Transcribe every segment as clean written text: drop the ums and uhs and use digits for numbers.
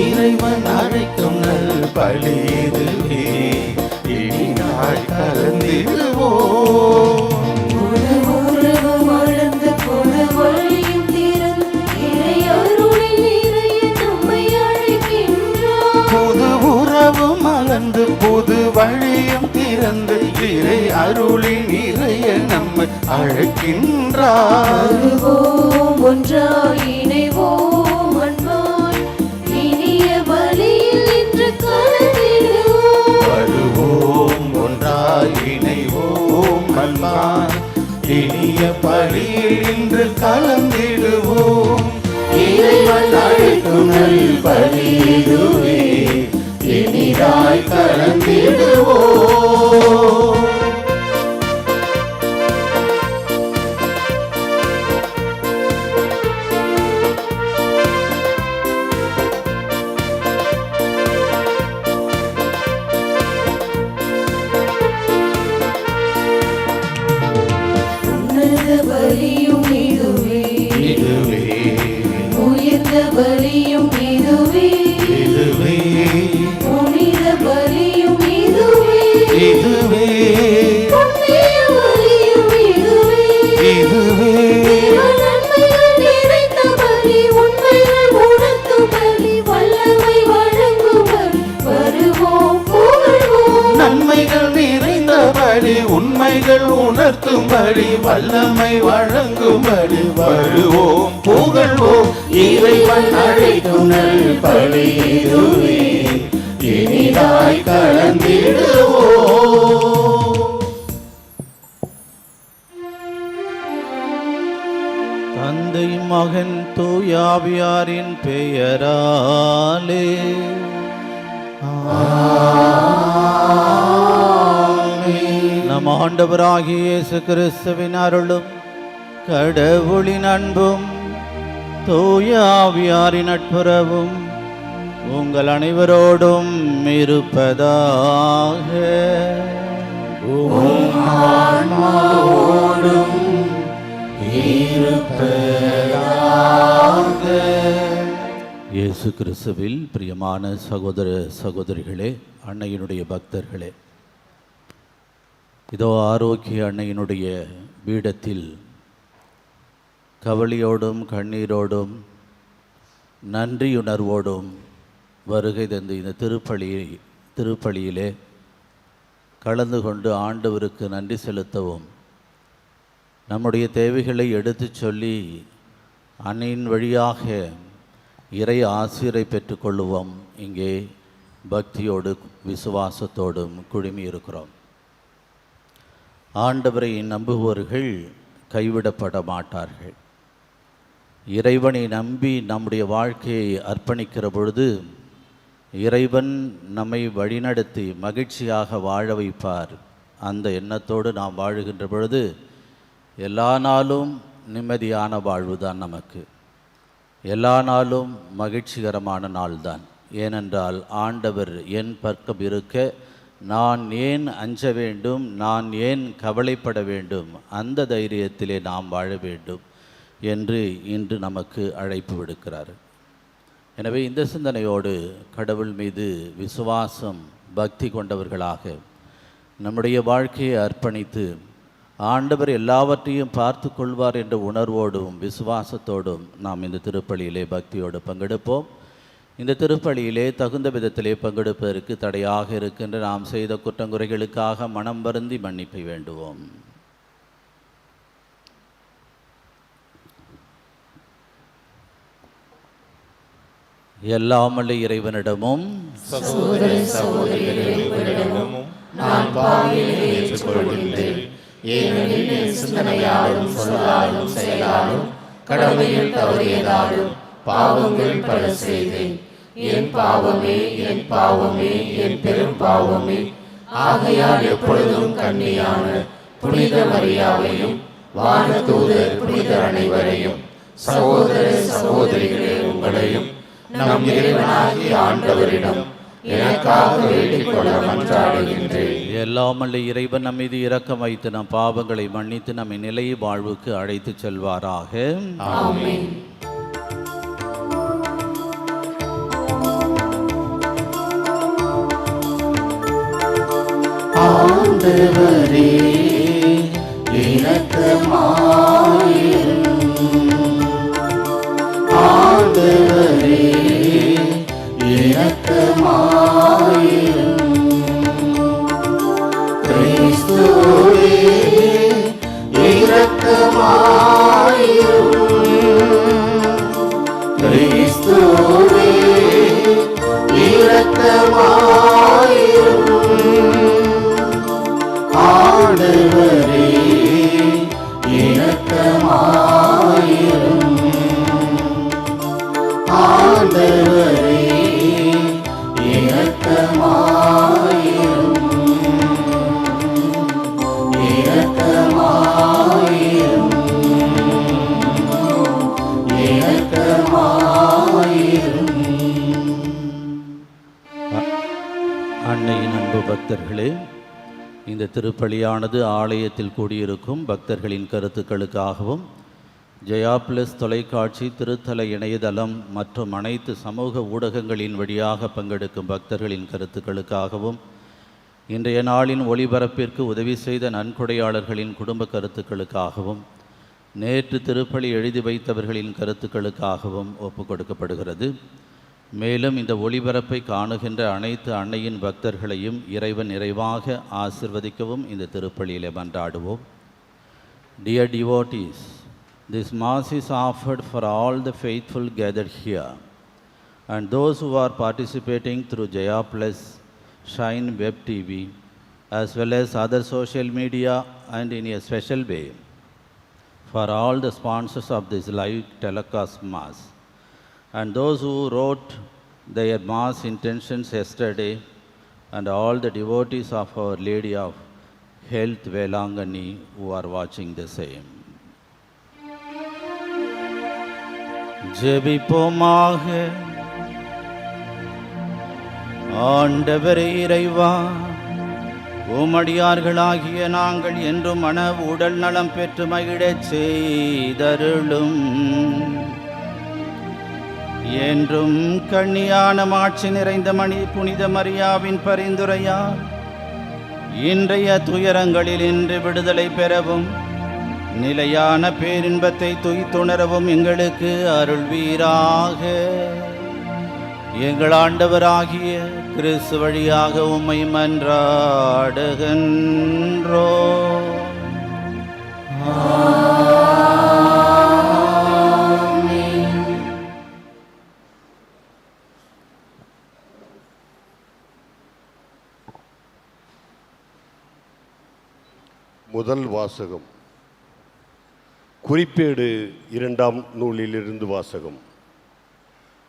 இறைவன் அழைக்கும் நல் பலி இதுவே, இனியாய் கலந்திடுவோம். மலர்ந்து புது வழியும் திறந்து இறை அருளின் நிறைய நம்மை அழைக்கின்றார். ஒன்றாய் இணைவோம் அன்பாய் இனிய பலியில் இன்று கலந்திடுவோம். வருவோம் ஒன்றாய் இணைவோம் அன்பாய் இனிய பலியில் இன்று கலந்திடுவோம். இறைவன் அழைக்கும் நல் பலி இதுவே, இனிதாய் கலந்திடுவோம். உன்னத பலியும் இதுவே, இதுவே உயர்ந்த பலியும் இதுவே, இதுவே புனித பலியும் இதுவே, இதுவே புண்ணிய பலியும் இதுவே, இதுவே நன்மைகள் நிறைந்த பலி, உண்மைகள் உணர்த்தும் பலி, வல்லமை வழங்கும் பலி. வருவோம் புகழ்வோம். நன்மைகள் நிறைந்த பலி, உண்மைகள் உணர்த்தும் பலி, வல்லமை வழங்கும் பலி. வருவோம் புகழ்வோம். இறைவன் அழைக்கும் நல் பலி இதுவே, இனிதாய் கலந்திடுவோம். தந்தை மகன் தூயாவியாரின் பெயராலே நம் ஆண்டவராகிய இயேசு கிறிஸ்துவின் அருளும் கடவுளின் அன்பும் தூயாவியாரின் நட்புறவும் உங்கள் அனைவரோடும் இருப்பதாக. இயேசு கிறிஸ்துவில் பிரியமான சகோதர சகோதரிகளே, அன்னையினுடைய பக்தர்களே, இதோ ஆரோக்கிய அன்னையினுடைய பீடத்தில் கவலையோடும் கண்ணீரோடும் நன்றியுணர்வோடும் வருகை தந்து இந்த திருப்பலியிலே கலந்து கொண்டு ஆண்டவருக்கு நன்றி செலுத்தவும், நம்முடைய தேவைகளை எடுத்துச் சொல்லி அன்னையின் வழியாக இறை ஆசிரை பெற்றுக்கொள்ளுவோம். இங்கே பக்தியோடு விசுவாசத்தோடும் குழுமி இருக்கிறோம். ஆண்டவரை நம்புவோர்கள் கைவிடப்பட மாட்டார்கள். இறைவனை நம்பி நம்முடைய வாழ்க்கையை அர்ப்பணிக்கிற பொழுது இறைவன் நம்மை வழிநடத்தி மகிழ்ச்சியாக வாழ வைப்பார். அந்த எண்ணத்தோடு நாம் வாழுகின்ற பொழுது எல்லா நாளும் நிம்மதியான வாழ்வு தான், நமக்கு எல்லா நாளும் மகிழ்ச்சிகரமான நாள்தான். ஏனென்றால் ஆண்டவர் என் பக்கம் இருக்க நான் ஏன் அஞ்ச வேண்டும், நான் ஏன் கவலைப்பட வேண்டும், அந்த தைரியத்திலே நாம் வாழ வேண்டும் என்று இன்று நமக்கு அழைப்பு விடுக்கிறார். எனவே இந்த சிந்தனையோடு கடவுள் மீது விசுவாசம் பக்தி கொண்டவர்களாக நம்முடைய வாழ்க்கையை அர்ப்பணித்து ஆண்டவர் எல்லாவற்றையும் பார்த்து கொள்வார் என்ற உணர்வோடும் விசுவாசத்தோடும் நாம் இந்த திருப்பலியிலே பக்தியோடு பங்கெடுப்போம். இந்த திருப்பலியிலே தகுந்த விதத்திலே பங்கெடுப்பதற்கு தடையாக இருக்கின்ற நாம் செய்த குற்றங்குறைகளுக்காக மனம் வருந்தி மன்னிப்பை வேண்டுவோம். எல்லாமல்ல இறைவனிடமும் சகோதர சகோதரிகளிடமும் நான் பாவியை ஏற்றுக்கொள்கின்றேன். ஏனெனில் என் சிந்தனையாலும் சொல்லாலும் செயலாலும் கடமையில் தவறியதாலும் பாவங்கள் பல செய்தேன். என் பாவமே, என் பாவமே, என் பெரும் பாவமே. ஆகையால் எப்பொழுதும் கன்னியான புனித மரியாவையும் வானதூதர் புனிதர் அனைவரையும் சகோதர சகோதரிகளே உங்களையும் நம் இறைவனாகிய ஆண்டவரிடம் எனக்காக வேண்டிக் கொள்ள மன்றாடுகின்றேன். எல்லாமல்ல இறைவன் நம் மீது இரக்கம் வைத்து நம் பாவங்களை மன்னித்து நம்மை நிலையை வாழ்வுக்கு அழைத்து செல்வாராக. ஆமென். ஆண்டவரே இரக்கமாயிரும். ஆண்டவரே இரக்கமாயிரும். கிறிஸ்துவே இரக்கமாயிரும். கிறிஸ்துவே இரக்கமாயிரும். ஆண்டவரே இரக்கமாயிரும். ஆண்டவரே இரக்கமாயிரும். இரக்கமாயிரும். இரக்கமாயிரும். அன்னையின் அன்பு பக்தர்களே, இந்த திருப்பலியானது ஆலயத்தில் கூடியிருக்கும் பக்தர்களின் கருத்துக்களுக்காகவும் ஜெயா பிளஸ் தொலைக்காட்சி, திருத்தல இணையதளம் மற்றும் அனைத்து சமூக ஊடகங்களின் வழியாக பங்கெடுக்கும் பக்தர்களின் கருத்துக்களுக்காகவும், இன்றைய நாளின் ஒளிபரப்பிற்கு உதவி செய்த நன்கொடையாளர்களின் குடும்ப கருத்துக்களுக்காகவும், நேற்று திருப்பலி எழுதி வைத்தவர்களின் கருத்துக்களுக்காகவும் ஒப்புக் கொடுக்கப்படுகிறது. மேலும் இந்த ஒளிபரப்பை காணுகின்ற அனைத்து அன்னையின் பக்தர்களையும் இறைவன் நிறைவாக ஆசிர்வதிக்கவும் இந்த திருப்பலியிலே மன்றாடுவோம். Dear devotees, this Mass is offered for all the faithful gathered here and those who are participating through Jaya Plus, Shine Web TV, as well as other social media, and in a special way for all the sponsors of this live telecast Mass, and those who wrote their Mass intentions yesterday, and all the devotees of Our Lady of Health Velangani who are watching the same. ஜெபிப்போமாக. ஆண்டவரே இறைவா, உமடியார்களாகிய நாங்கள் என்றும் மன உடல் நலம் பெற்று மகிழச் செய்தருளும். என்றும் கண்ணியான மாட்சி நிறைந்த புனித மரியாவின் பரிந்துரையால் இன்றைய துயரங்களில் இன்று விடுதலை பெறவும் நிலையான பேரின்பத்தை துய்த்துணரவும் எங்களுக்கு அருள்வீராக. எங்கள் ஆண்டவராகிய கிறிஸ்து வழியாக உம்மை மன்றாடுகின்றோ. முதல் வாசகம். குறிப்பேடு 2ஆம் நூலிலிருந்து வாசகம்.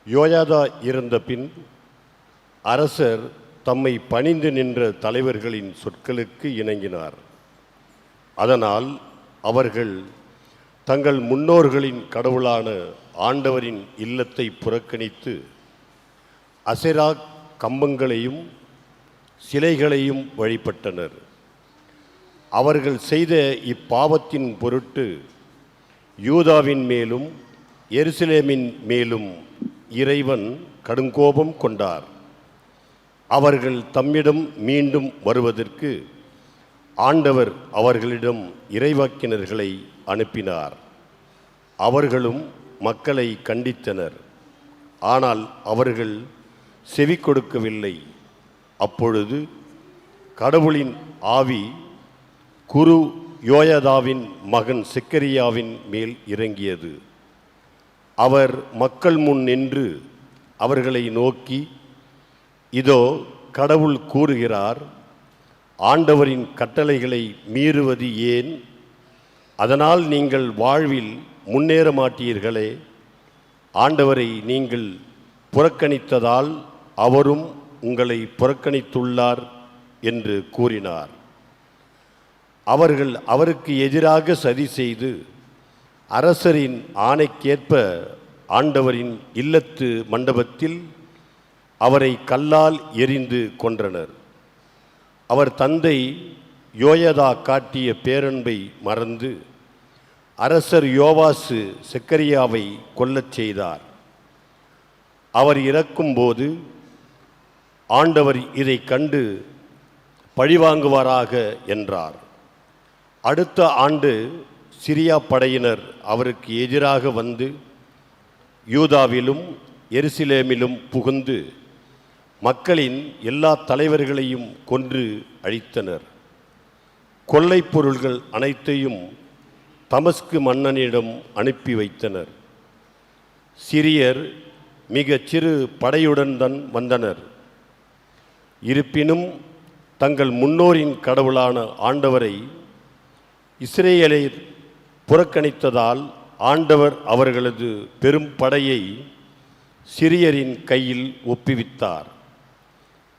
யோயாதா இறந்த பின் அரசர் தம்மை பணிந்து நின்ற தலைவர்களின் சொற்களுக்கு இணங்கினார். அதனால் அவர்கள் தங்கள் முன்னோர்களின் கடவுளான ஆண்டவரின் இல்லத்தை புறக்கணித்து அசெரா கம்பங்களையும் சிலைகளையும் வழிபட்டனர். அவர்கள் செய்த இப்பாவத்தின் பொருட்டு யூதாவின் மேலும் எருசலேமின் மேலும் இறைவன் கடுங்கோபம் கொண்டார். அவர்கள் தம்மிடம் மீண்டும் வருவதற்கு ஆண்டவர் அவர்களிடம் இறைவாக்கினர்களை அனுப்பினார். அவர்களும் மக்களை கண்டித்தனர். ஆனால் அவர்கள் செவி கொடுக்கவில்லை. அப்பொழுது கடவுளின் ஆவி குரு யோயதாவின் மகன் செக்கரியாவின் மேல் இறங்கியது. அவர் மக்கள் முன் நின்று அவர்களை நோக்கி, இதோ கடவுள் கூறுகிறார், ஆண்டவரின் கட்டளைகளை மீறுவது ஏன்? அதனால் நீங்கள் வாழ்வில் முன்னேற மாட்டீர்களே. ஆண்டவரை நீங்கள் புறக்கணித்ததால் அவரும் உங்களை புறக்கணித்துள்ளார் என்று கூறினார். அவர்கள் அவருக்கு எதிராக சதி செய்து அரசரின் ஆணைக்கேற்ப ஆண்டவரின் இல்லத்து மண்டபத்தில் அவரை கல்லால் எறிந்து கொன்றனர். அவர் தந்தை யோயதா காட்டிய பேரன்பை மறந்து அரசர் யோவாசு செக்கரியாவை கொல்லச் செய்தார். அவர் இறக்கும்போது ஆண்டவர் இதை கண்டு பழிவாங்குவாராக என்றார். அடுத்த ஆண்டு சிரியா படையினர் அவருக்கு எதிராக வந்து யூதாவிலும் எருசலேமிலும் புகுந்து மக்களின் எல்லா தலைவர்களையும் கொன்று அழித்தனர். கொள்ளைப் பொருள்கள் அனைத்தையும் தமஸ்கு மன்னனிடம் அனுப்பி வைத்தனர். சிரியர் மிகச் சிறு படையுடன் தான் வந்தனர். இருப்பினும் தங்கள் முன்னோரின் கடவுளான ஆண்டவரை இஸ்ரேலர் புறக்கணித்ததால் ஆண்டவர் அவர்களது பெரும் படையை சிரியரின் கையில் ஒப்புவித்தார்.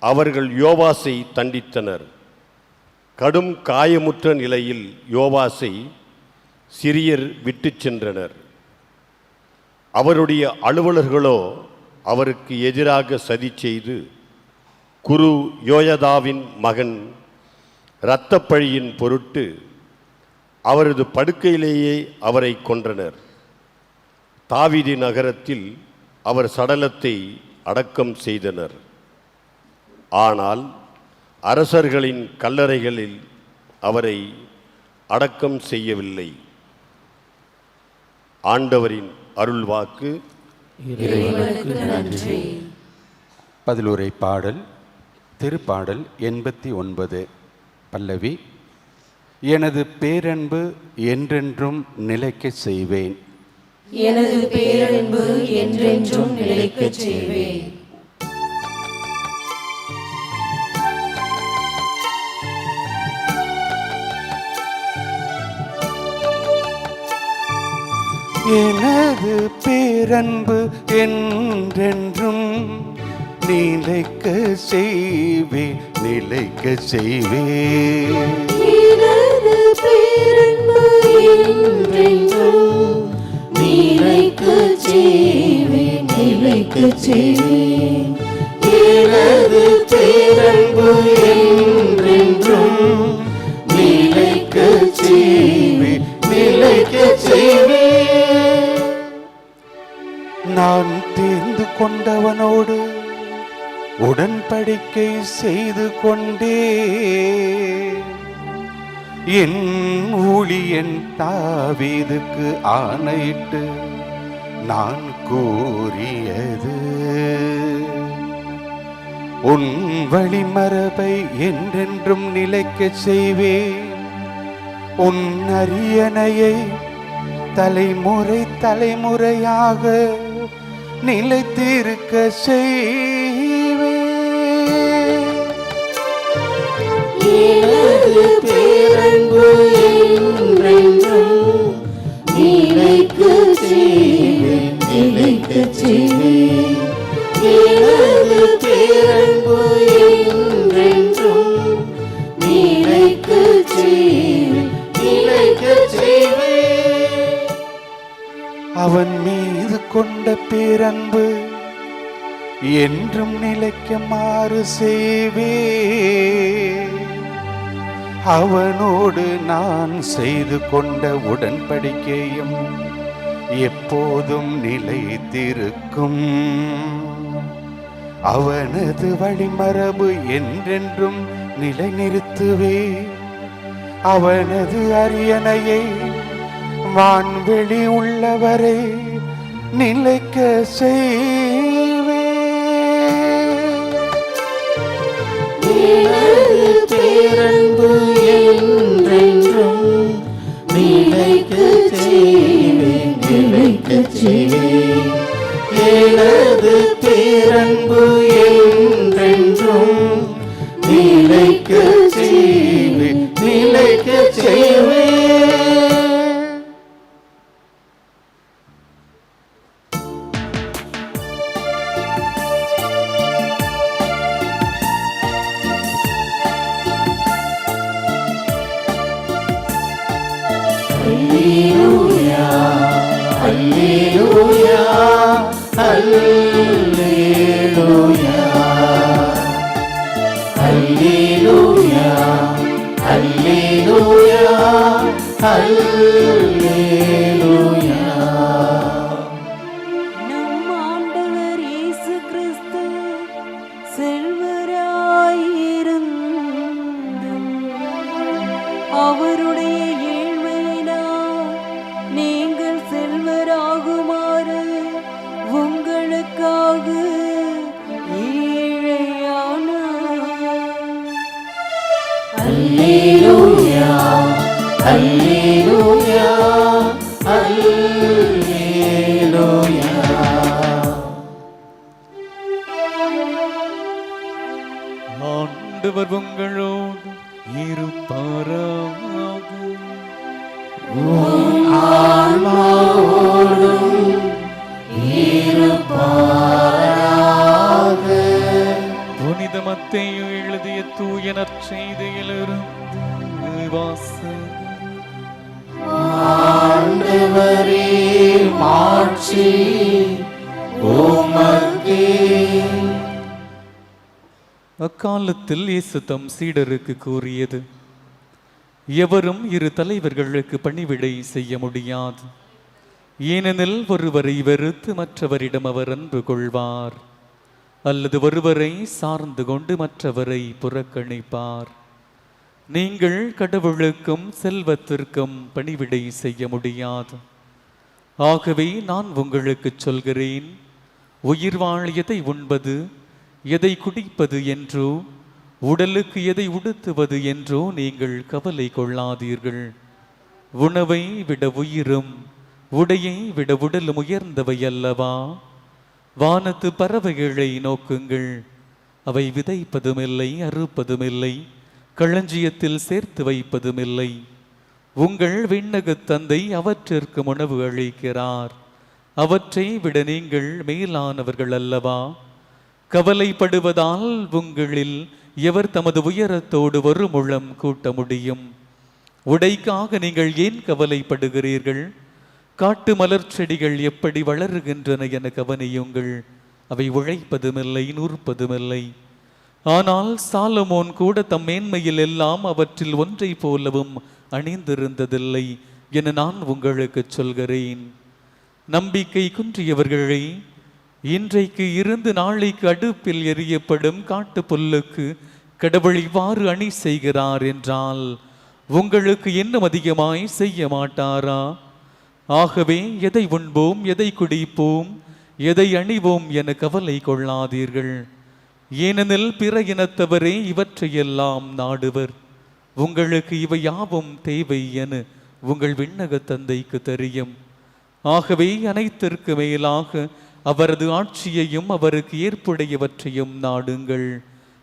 அவர்கள் யோவாசை தண்டித்தனர். கடும் காயமுற்ற நிலையில் யோவாசை சிரியர் விட்டு சென்றனர். அவருடைய அலுவலர்களோ அவருக்கு எதிராக சதி செய்து குரு யோயதாவின் மகன் இரத்தப்பழியின் பொருட்டு அவரது படுக்கையிலேயே அவரை கொன்றனர். தாவீது நகரத்தில் அவர் சடலத்தை அடக்கம் செய்தனர். ஆனால் அரசர்களின் கல்லறைகளில் அவரை அடக்கம் செய்யவில்லை. ஆண்டவரின் அருள்வாக்கு. இறைவனுக்கு நன்றி. பதிலுரை பாடல் திருப்பாடல் 89. பல்லவி. எனது பேரன்பு என்றென்றும் நிலைக்கச் செய்வேன். எனது பேரன்பு என்றென்றும் நிலைக்கச் செய்வேன். எனது பேரன்பு என்றென்றும் நிலைக்க செய்வேன், நிலைக்க செய்வேன். எனது பேரன்பு என்றென்றும் நிலைக்கச் செய்வேன், நிலைக்கச் செய்வேன். எனது பேரன்பு என்றென்றும் நிலைக்கச் செய்வேன், நிலைக்கச் செய்வேன். நான் தேர்ந்து கொண்டவனோடு உடன்படிக்கை செய்து கொண்டே என் ஊழியன் தாவீதுக்கு ஆணையிட்டு நான் கூறியது, உன் வழிமரபை என்றென்றும் நிலைக்கச் செய்வேன், உன் அரியணையை தலைமுறை தலைமுறையாக நிலைத்திருக்க செய்வேன். எனது பேரன்பு என்றென்றும் நிலைக்கச் செய்வேன், நிலைக்கச் செய்வேன். எனது பேரன்பு என்றென்றும் நிலைக்கச் செய்வேன், நிலைக்கச் செய்வேன். அவன் மீது கொண்ட பேரன்பு என்றும் நிலைக்குமாறு செய்வேன். அவனோடு நான் செய்து கொண்ட உடன்படிக்கையும் எப்போதும் நிலைத்திருக்கும். அவனது வழிமரபு என்றென்றும் நிலைநிறுத்துவேன். அவனது அரியணையை வான்வெளி உள்ளவரை நிலைக்க செய்வேன். எனது பேரன்பு என்றென்றும் நிலைக்கச் செய்வேன், நிலைக்கச் செய்வேன். எனது பேரன்பு என்றென்றும் நிலைக்கச் செய்வேன், நிலைக்கச் செய்வேன். Alleluia, Alleluia, Alleluia, Alleluia, Alleluia. நம் ஆண்டவர் இயேசு கிறிஸ்து செல்வராயிருந்தார். அல்லேலூயா அல்லேலூயா அல்லேலூயா. ஆண்டவர் உங்களோடு இருப்பாராக. ஆன்மாவோடும் இருப்பாராக. புனித மத்தேயு எழுதிய தூய நற்செய்தியிலிருந்து வாசகம். ஆண்டவரே மாட்சி உமக்கே. அக்காலத்தில் இயேசு தம் சீடருக்கு கூறியது, எவரும் இரு தலைவர்களுக்கு பணிவிடை செய்ய முடியாது. ஏனெனில் ஒருவரை வெறுத்து மற்றவரிடம் அவர் அன்பு கொள்வார், அல்லது ஒருவரை சார்ந்து கொண்டு மற்றவரை புறக்கணிப்பார். நீங்கள் கடவுளுக்கும் செல்வத்திற்கும் பணிவிடை செய்ய முடியாது. ஆகவே நான் உங்களுக்கு சொல்கிறேன், உயிர் வாழ் எதை உண்பது, எதை குடிப்பது என்றோ, உடலுக்கு எதை உடுத்துவது என்றோ நீங்கள் கவலை கொள்ளாதீர்கள். உணவை விட உயிரும் உடையை விட உடலும் உயர்ந்தவை அல்லவா? வானத்து பறவைகளை நோக்குங்கள், அவை விதைப்பதுமில்லை, அறுப்பதுமில்லை, களஞ்சியத்தில் சேர்த்து வைப்பதுமில்லை. உங்கள் விண்ணகத் தந்தை அவற்றிற்கு உணவு அளிக்கிறார். அவற்றை விட நீங்கள் மேலானவர்கள் அல்லவா? கவலைப்படுவதால் உங்களில் எவர் தமது உயரத்தோடு ஒரு முழம் கூட்ட முடியும்? உடைக்காக நீங்கள் ஏன் கவலைப்படுகிறீர்கள்? காட்டு மலர் செடிகள் எப்படி வளருகின்றன என கவனியுங்கள். அவை உழைப்பதுமில்லை, நூற்பதுமில்லை. ஆனால் சாலமோன் கூட தம் மேன்மையில் எல்லாம் அவற்றில் ஒன்றை போலவும் அணிந்திருந்ததில்லை என நான் உங்களுக்கு சொல்கிறேன். நம்பிக்கை குன்றியவர்களை இன்றைக்கு இருந்து நாளைக்கு அடுப்பில் எரியப்படும் காட்டு புல்லுக்கு கடவுள் இவ்வாறு அணி செய்கிறார் என்றால் உங்களுக்கு இன்னும் அதிகமாய் செய்ய மாட்டாரா? ஆகவே எதை உண்போம், எதை குடிப்போம், எதை அணிவோம் என கவலை கொள்ளாதீர்கள். ஏனெனில் பிற இனத்தவரே இவற்றையெல்லாம் நாடுவர். உங்களுக்கு இவை யாவும் தேவை என உங்கள் விண்ணக தந்தைக்கு தெரியும். ஆகவே அனைத்திற்கு மேலாக அவரது ஆட்சியையும் அவருக்கு ஏற்புடையவற்றையும் நாடுங்கள்.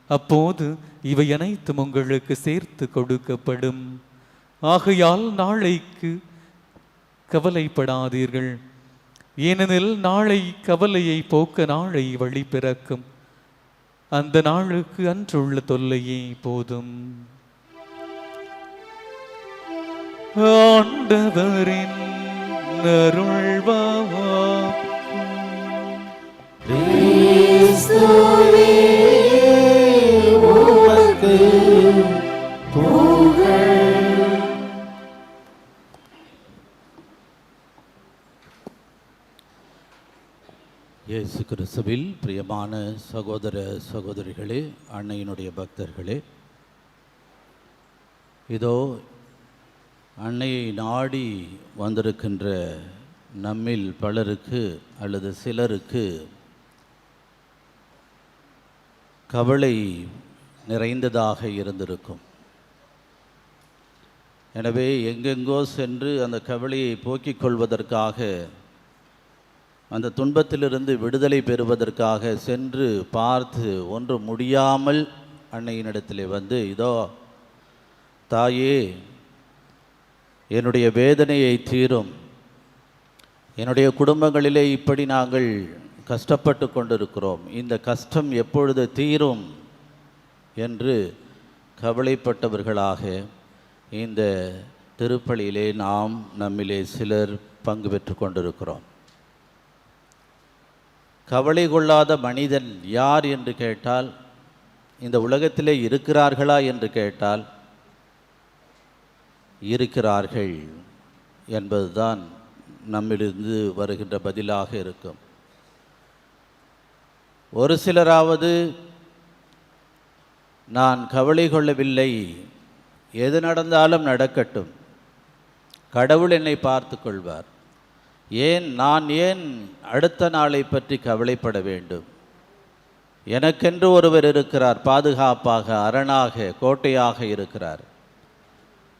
அப்போது இவை அனைத்தும் உங்களுக்கு சேர்த்து கொடுக்கப்படும். ஆகையால் நாளைக்கு கவலைப்படாதீர்கள், ஏனெனில் நாளை கவலையை போக்க நாளை வழி பிறக்கும். அந்த நாளுக்கு அன்றுள்ள தொல்லையே போதும். ஆண்டவரின் அருள்வாக்கு. கிறிஸ்துவே உமக்கு புகழ். இயேசு கிறிஸ்துவில் பிரியமான சகோதர சகோதரிகளே, அன்னையினுடைய பக்தர்களே, இதோ அன்னையை நாடி வந்திருக்கின்ற நம்மில் பலருக்கு அல்லது சிலருக்கு கவலை நிறைந்ததாக இருந்திருக்கும். எனவே எங்கெங்கோ சென்று அந்த கவலையை போக்கிக் கொள்வதற்காக, அந்த துன்பத்திலிருந்து விடுதலை பெறுவதற்காக சென்று பார்த்து ஒன்று முடியாமல் அன்னையினிடத்திலே வந்து, இதோ தாயே, என்னுடைய வேதனையை தீரும், என்னுடைய குடும்பங்களிலே இப்படி நாங்கள் கஷ்டப்பட்டு கொண்டிருக்கிறோம், இந்த கஷ்டம் எப்பொழுது தீரும் என்று கவலைப்பட்டவர்களாக இந்த திருப்பலியிலே நாம் நம்மிலே சிலர் பங்கு பெற்று கொண்டிருக்கிறோம். கவலை கொள்ளாத மனிதன் யார் என்று கேட்டால், இந்த உலகத்திலே இருக்கிறார்களா என்று கேட்டால் இருக்கிறார்கள் என்பதுதான் நம்மிலிருந்து வருகின்ற பதிலாக இருக்கும். ஒரு சிலராவது நான் கவலை கொள்ளவில்லை, எது நடந்தாலும் நடக்கட்டும், கடவுள் என்னை பார்த்து கொள்வார், நான் ஏன் அடுத்த நாளை பற்றி கவலைப்பட வேண்டும்? எனக்கென்று ஒருவர் இருக்கிறார், பாதுகாப்பாக, அரணாக, கோட்டையாக இருக்கிறார்.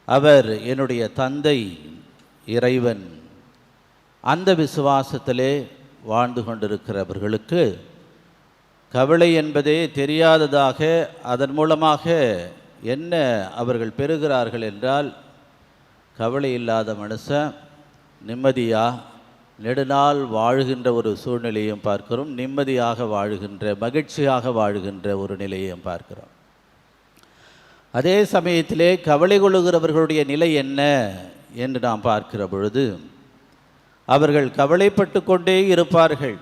அவர் என்னுடைய தந்தை, இறைவன். அந்த விசுவாசத்திலே வாழ்ந்து கொண்டிருக்கிறவர்களுக்கு கவலை என்பதே தெரியாததாக, அதன் மூலமாக என்ன அவர்கள் பெறுகிறார்கள் என்றால், கவலை இல்லாத மனுஷன் நிம்மதியாக நெடுநாள் வாழ்கின்ற ஒரு சூழ்நிலையும் பார்க்கிறோம், நிம்மதியாக வாழ்கின்ற, மகிழ்ச்சியாக வாழ்கின்ற ஒரு நிலையையும் பார்க்கிறோம். அதே சமயத்திலே கவலை கொள்ளுகிறவர்களுடைய நிலை என்ன என்று நாம் பார்க்கிற பொழுது, அவர்கள் கவலைப்பட்டு கொண்டே இருப்பார்கள்.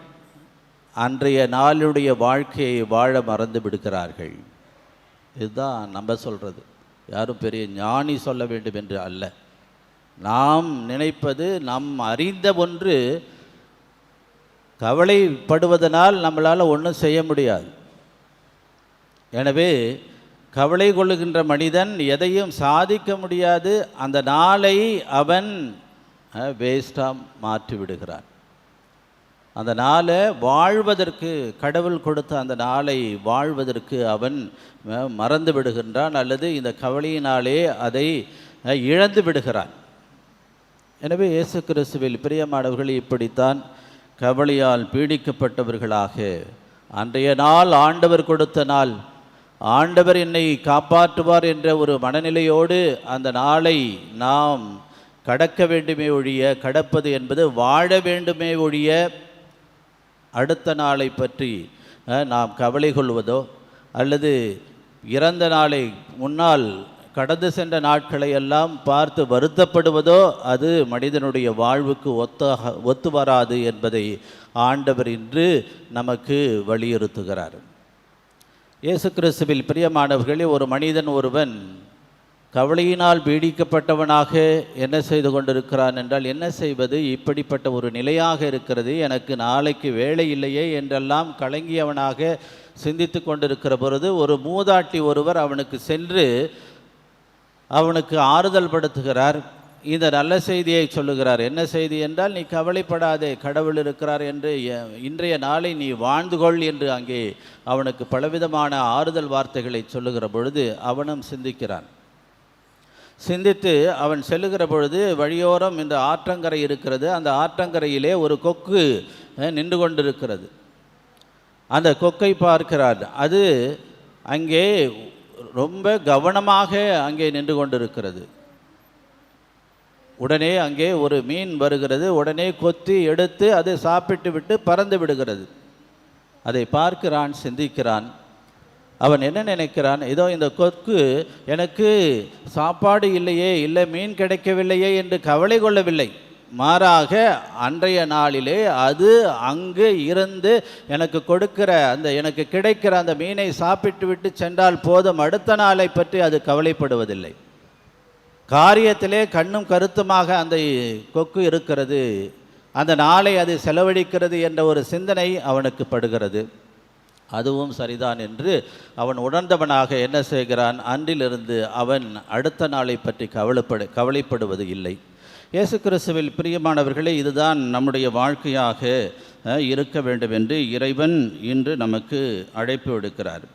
அன்றைய நாளுடைய வாழ்க்கையை வாழ மறந்து விடுகிறார்கள். இதுதான் நம்ம சொல்கிறது. யாரும் பெரிய ஞானி சொல்ல வேண்டும் என்று அல்ல. நாம் நினைப்பது, நம் அறிந்த ஒன்று. கவலைப்படுவதனால் நம்மளால் ஒன்றும் செய்ய முடியாது. எனவே கவலை கொள்ளுகின்ற மனிதன் எதையும் சாதிக்க முடியாது. அந்த நாளை அவன் வேஸ்டாக மாற்றி விடுகிறான். அந்த நாளை வாழ்வதற்கு, கடவுள் கொடுத்த அந்த நாளை வாழ்வதற்கு அவன் மறந்து விடுகின்றான், அல்லது இந்த கவலையினாலே அதை இழந்து விடுகிறான். எனவே இயேசு கிறிஸ்துவில் பிரியமானவர்கள் இப்படித்தான் கவலையால் பீடிக்கப்பட்டவர்களாக, அன்றைய நாள் ஆண்டவர் கொடுத்த நாள், ஆண்டவர் என்னை காப்பாற்றுவார் என்ற ஒரு மனநிலையோடு அந்த நாளை நாம் கடக்க வேண்டுமே ஒழிய, கடப்பது என்பது வாழ வேண்டுமே ஒழிய, அடுத்த நாளை பற்றி நாம் கவலை கொள்வதோ அல்லது இறந்த நாளை, முன்னால் கடந்து சென்ற நாட்களை எல்லாம் பார்த்து வருத்தப்படுவதோ அது மனிதனுடைய வாழ்வுக்கு ஒத்து வராது என்பதை ஆண்டவர் இன்று நமக்கு வலியுறுத்துகிறார். இயேசு கிறிஸ்துவில் பிரியமானவர்களே, ஒரு மனிதன் ஒருவன் கவலையினால் பீடிக்கப்பட்டவனாக என்ன செய்து கொண்டிருக்கிறான் என்றால், என்ன செய்வது, இப்படிப்பட்ட ஒரு நிலையாக இருக்கிறது, எனக்கு நாளைக்கு வேலை இல்லையே என்றெல்லாம் கலங்கியவனாக சிந்தித்து கொண்டிருக்கிற பொழுது ஒரு மூதாட்டி ஒருவர் அவனுக்கு சென்று அவனுக்கு ஆறுதல் படுத்துகிறார். இந்த நல்ல செய்தியை சொல்லுகிறார். என்ன செய்தி என்றால், நீ கவலைப்படாதே, கடவுள் இருக்கிறார் என்று, இன்றைய நாளை நீ வாழ்ந்து கொள் என்று அங்கே அவனுக்கு பலவிதமான ஆறுதல் வார்த்தைகளை சொல்லுகிற பொழுது அவனும் சிந்திக்கிறான். சிந்தித்து அவன் செல்லுகிற பொழுது வழியோரம் இந்த ஆற்றங்கரை இருக்கிறது. அந்த ஆற்றங்கரையிலே ஒரு கொக்கு நின்று கொண்டிருக்கிறது. அந்த கொக்கை பார்க்கிறார். அது அங்கே ரொம்ப கவனமாக அங்கே நின்று கொண்டிருக்கிறது. உடனே அங்கே ஒரு மீன் வருகிறது. உடனே கொத்தி எடுத்து அது சாப்பிட்டு விட்டு பறந்து விடுகிறது. அதை பார்க்கிறான், சிந்திக்கிறான். அவன் என்ன நினைக்கிறான், இதோ இந்த கொக்கு எனக்கு சாப்பாடு இல்லையே, இல்லை மீன் கிடைக்கவில்லையே என்று கவலை கொள்ளவில்லை. மாறாக அன்றைய நாளிலே அது அங்கு இருந்து எனக்கு கொடுக்கிற அந்த, எனக்கு கிடைக்கிற அந்த மீனை சாப்பிட்டு விட்டு சென்றால் போதும், அடுத்த நாளை பற்றி அது கவலைப்படுவதில்லை. காரியத்திலே கண்ணும் கருத்துமாக அந்த கொக்கு இருக்கிறது, அந்த நாளை அது செலவழிக்கிறது என்ற ஒரு சிந்தனை அவனுக்கு படுகிறது. அதுவும் சரிதான் என்று அவன் உணர்ந்தவனாக என்ன செய்கிறான், அன்றிலிருந்து அவன் அடுத்த நாளை பற்றி கவலைப்படுவது இல்லை. இயேசு கிறிஸ்துவில் பிரியமானவர்களே, இதுதான் நம்முடைய வாழ்க்கையாக இருக்க வேண்டும் என்று இறைவன் இன்று நமக்கு அழைப்பு விடுக்கிறார்.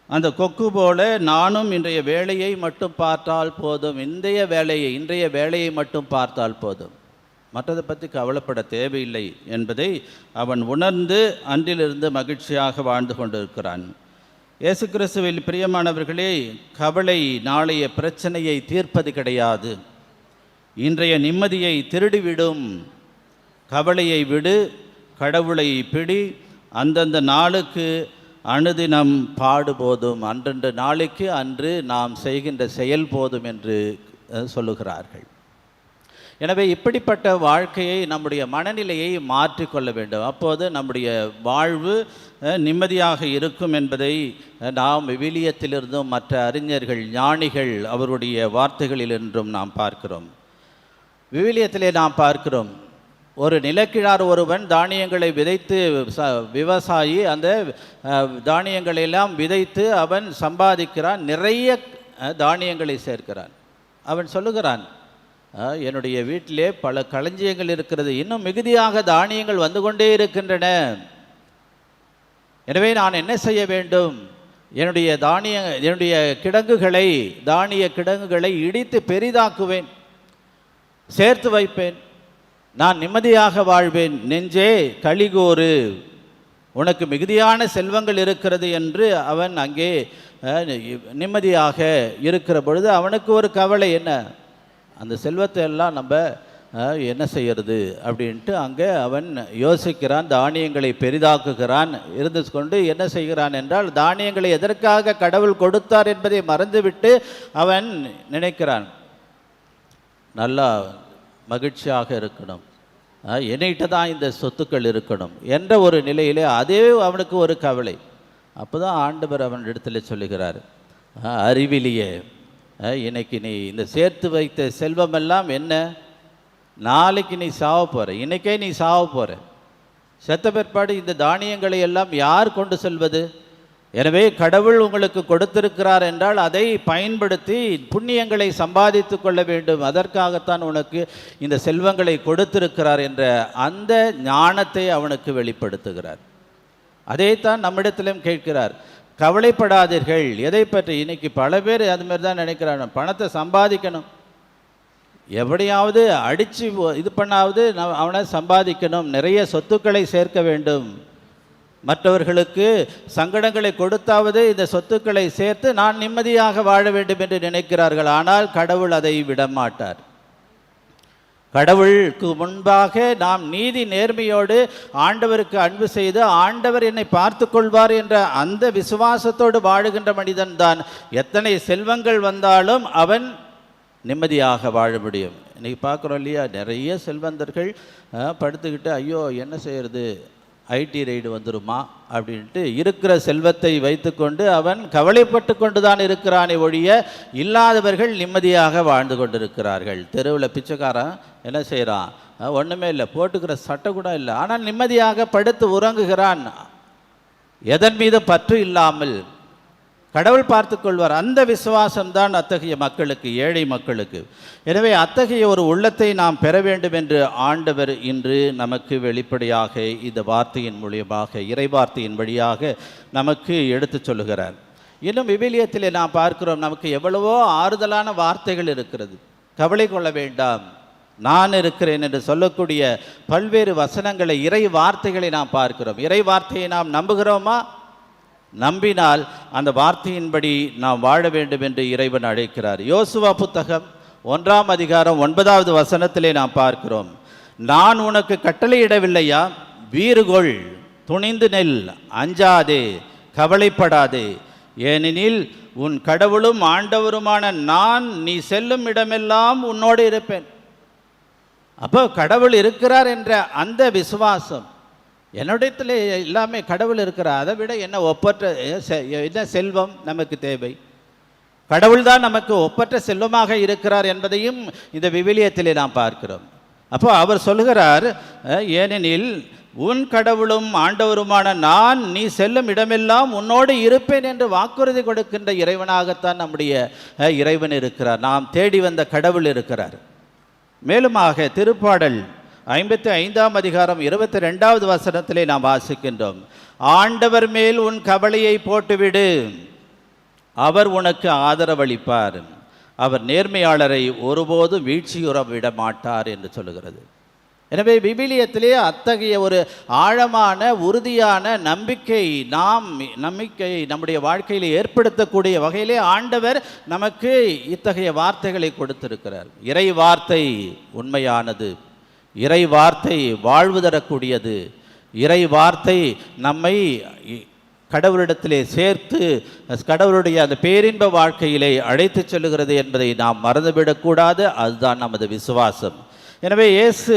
அந்த கொக்கு போல நானும் இன்றைய வேலையை மட்டும் பார்த்தால் போதும், இன்றைய வேலையை மட்டும் பார்த்தால் போதும், மற்றதை பற்றி கவலைப்பட தேவையில்லை என்பதை அவன் உணர்ந்து அன்றிலிருந்து மகிழ்ச்சியாக வாழ்ந்து கொண்டிருக்கிறான். இயேசு கிறிஸ்துவில் பிரியமானவர்களே, கவலை நாளைய பிரச்சனையை தீர்ப்பது கிடையாது, இன்றைய நிம்மதியை திருடிவிடும். கவலையை விடு, கடவுளை பிடி, அந்தந்த நாளுக்கு அனுதினம் பாடு போதும், அன்றன்று நாளைக்கு அன்று நாம் செய்கின்ற செயல் போதும் என்று சொல்லுகிறார்கள். எனவே இப்படிப்பட்ட வாழ்க்கையை, நம்முடைய மனநிலையை மாற்றிக்கொள்ள வேண்டும். அப்போது நம்முடைய வாழ்வு நிம்மதியாக இருக்கும் என்பதை நாம் விவிலியத்திலிருந்தும் மற்ற அறிஞர்கள், ஞானிகள் அவருடைய வார்த்தைகளிலிருந்தும் நாம் பார்க்கிறோம். விவிலியத்திலே நாம் பார்க்கிறோம், ஒரு நிலக்கிழார் ஒருவன் தானியங்களை விதைத்து, விவசாயி அந்த தானியங்களெல்லாம் விதைத்து அவன் சம்பாதிக்கிறான், நிறைய தானியங்களை சேர்க்கிறான். அவன் சொல்லுகிறான், என்னுடைய வீட்டிலே பல களஞ்சியங்கள் இருக்கிறது, இன்னும் மிகுதியாக தானியங்கள் வந்து கொண்டே இருக்கின்றன. எனவே நான் என்ன செய்ய வேண்டும்? என்னுடைய கிடங்குகளை, தானிய கிடங்குகளை இடித்து பெரிதாக்குவேன், சேர்த்து வைப்பேன், நான் நிம்மதியாக வாழ்வேன். நெஞ்சே கலிகூறு, உனக்கு மிகுதியான செல்வங்கள் இருக்கிறது என்று அவன் அங்கே நிம்மதியாக இருக்கிற பொழுது அவனுக்கு ஒரு கவலை, என்ன அந்த செல்வத்தை எல்லாம் நம்ம என்ன செய்யறது அப்படின்ட்டு அங்கே அவன் யோசிக்கிறான், தானியங்களை பெரிதாக்குகிறான். இருந்து கொண்டு என்ன செய்கிறான் என்றால், தானியங்களை எதற்காக கடவுள் கொடுத்தார் என்பதை மறந்துவிட்டு அவன் நினைக்கிறான், நல்லா மகிழ்ச்சியாக இருக்கணும், என்னிட்ட தான் இந்த சொத்துக்கள் இருக்கணும் என்ற ஒரு நிலையிலே அதே அவனுக்கு ஒரு கவலை. அப்போ தான் ஆண்டவர் அவன் இடத்துல சொல்லுகிறார், அறிவிலியே, இன்னைக்கு நீ இந்த சேர்த்து வைத்த செல்வமெல்லாம் என்ன, நாளைக்கு நீ சாவ போகிற, இன்றைக்கே நீ சாவ போகிற, செத்த பிற்பாடு இந்த தானியங்களை எல்லாம் யார் கொண்டு செல்வது? எனவே கடவுள் உங்களுக்கு கொடுத்திருக்கிறார் என்றால் அதை பயன்படுத்தி புண்ணியங்களை சம்பாதித்து கொள்ள வேண்டும், அதற்காகத்தான் உனக்கு இந்த செல்வங்களை கொடுத்திருக்கிறார் என்ற அந்த ஞானத்தை அவனுக்கு வெளிப்படுத்துகிறார். அதைத்தான் நம்மிடத்திலும் கேட்கிறார், கவலைப்படாதீர்கள். எதை பற்றி? இன்னைக்கு பல பேர் அதுமாரி தான் நினைக்கிறாங்க, பணத்தை சம்பாதிக்கணும், எப்படியாவது அடித்து இது பண்ணாவது அவனை சம்பாதிக்கணும், நிறைய சொத்துக்களை சேர்க்க வேண்டும், மற்றவர்களுக்கு சங்கடங்களை கொடுத்தாவது இந்த சொத்துக்களை சேர்த்து நான் நிம்மதியாக வாழ வேண்டும் என்று நினைக்கிறார்கள். ஆனால் கடவுள் அதை விடமாட்டார். கடவுளுக்கு முன்பாக நாம் நீதி நேர்மையோடு ஆண்டவருக்கு அன்பு செய்து ஆண்டவர் என்னை பார்த்து கொள்வார் என்ற அந்த விசுவாசத்தோடு வாழுகின்ற மனிதன்தான் எத்தனை செல்வங்கள் வந்தாலும் அவன் நிம்மதியாக வாழ முடியும். இன்றைக்கி பார்க்குறோம் இல்லையா, நிறைய செல்வந்தர்கள் படுத்துக்கிட்டு ஐயோ என்ன செய்கிறது, ஐடி ரைடு வந்துருமா அப்படின்ட்டு இருக்கிற செல்வத்தை வைத்துக்கொண்டு அவன் கவலைப்பட்டு கொண்டு தான் இருக்கிறானே ஒழிய இல்லாதவர்கள் நிம்மதியாக வாழ்ந்து கொண்டிருக்கிறார்கள். தெருவில் பிச்சைக்காரன் என்ன செய்கிறான், ஒன்றுமே இல்லை, போட்டுக்கிற சட்டை கூட இல்லை, ஆனால் நிம்மதியாக படுத்து உறங்குகிறான், எதன் மீது பற்று இல்லாமல். கடவுள் பார்த்து கொள்வார். அந்த விசுவாசம்தான் அத்தகைய மக்களுக்கு, ஏழை மக்களுக்கு. எனவே அத்தகைய ஒரு உள்ளத்தை நாம் பெற வேண்டும் என்று ஆண்டவர் இன்று நமக்கு வெளிப்படையாக இந்த வார்த்தையின் மூலியமாக, இறை வார்த்தையின் வழியாக நமக்கு எடுத்து சொல்லுகிறார். இன்னும் விவிலியத்திலே நாம் பார்க்கிறோம், நமக்கு எவ்வளவோ ஆறுதலான வார்த்தைகள் இருக்கிறது. கவலை கொள்ள வேண்டாம், நான் இருக்கிறேன் என்று சொல்லக்கூடிய பல்வேறு வசனங்களை, இறை வார்த்தைகளை நாம் பார்க்கிறோம். இறை வார்த்தையை நாம் நம்புகிறோமா? நம்பினால் அந்த வார்த்தையின்படி நாம் வாழ வேண்டும் என்று இறைவன் அழைக்கிறார். யோசுவா புத்தகம் 1ஆம் அதிகாரம் 9வது வசனத்திலே நாம் பார்க்கிறோம், நான் உனக்கு கட்டளையிடவில்லையா, வீறுகொள், துணிந்து நெல், அஞ்சாதே, கவலைப்படாதே, ஏனெனில் உன் கடவுளும் ஆண்டவருமான நான் நீ செல்லும் இடமெல்லாம் உன்னோடு இருப்பேன். அப்போ கடவுள் இருக்கிறார் என்ற அந்த விசுவாசம், என்னிடத்தில் எல்லாமே கடவுள் இருக்கிறார், அதை விட என்ன ஒப்பற்ற என்ன செல்வம் நமக்கு தேவை? கடவுள் தான் நமக்கு ஒப்பற்ற செல்வமாக இருக்கிறார் என்பதையும் இந்த விவிலியத்திலே நாம் பார்க்கிறோம். அப்போ அவர் சொல்கிறார், ஏனெனில் உன் கடவுளும் ஆண்டவருமான நான் நீ செல்லும் இடமெல்லாம் உன்னோடு இருப்பேன் என்று வாக்குறுதி கொடுக்கின்ற இறைவனாகத்தான் நம்முடைய இறைவன் இருக்கிறார். நாம் தேடி வந்த கடவுள் இருக்கிறார். மேலுமாக திருப்பாடல் 55ஆம் அதிகாரம் 22வது வசனத்திலே நாம் வாசிக்கின்றோம், ஆண்டவர் மேல் உன் கவலையை போட்டுவிடு, அவர் உனக்கு ஆதரவளிப்பார், அவர் நேர்மையாளரை ஒருபோதும் வீழ்ச்சியுற விட மாட்டார் என்று சொல்லுகிறது. எனவே விவிலியத்திலே அத்தகைய ஒரு ஆழமான உறுதியான நம்பிக்கை நம்முடைய வாழ்க்கையில் ஏற்படுத்தக்கூடிய வகையிலே ஆண்டவர் நமக்கு இத்தகைய வார்த்தைகளை கொடுத்திருக்கிறார். இறை வார்த்தை உண்மையானது, இறை வார்த்தை வாழ்வு தரக்கூடியது, இறை வார்த்தை நம்மை கடவுளிடத்திலே சேர்த்து கடவுளுடைய அந்த பேரின்ப வாழ்க்கையிலே அழைத்து செல்லுகிறது என்பதை நாம் மறந்துவிடக்கூடாது. அதுதான் நமது விசுவாசம். எனவே இயேசு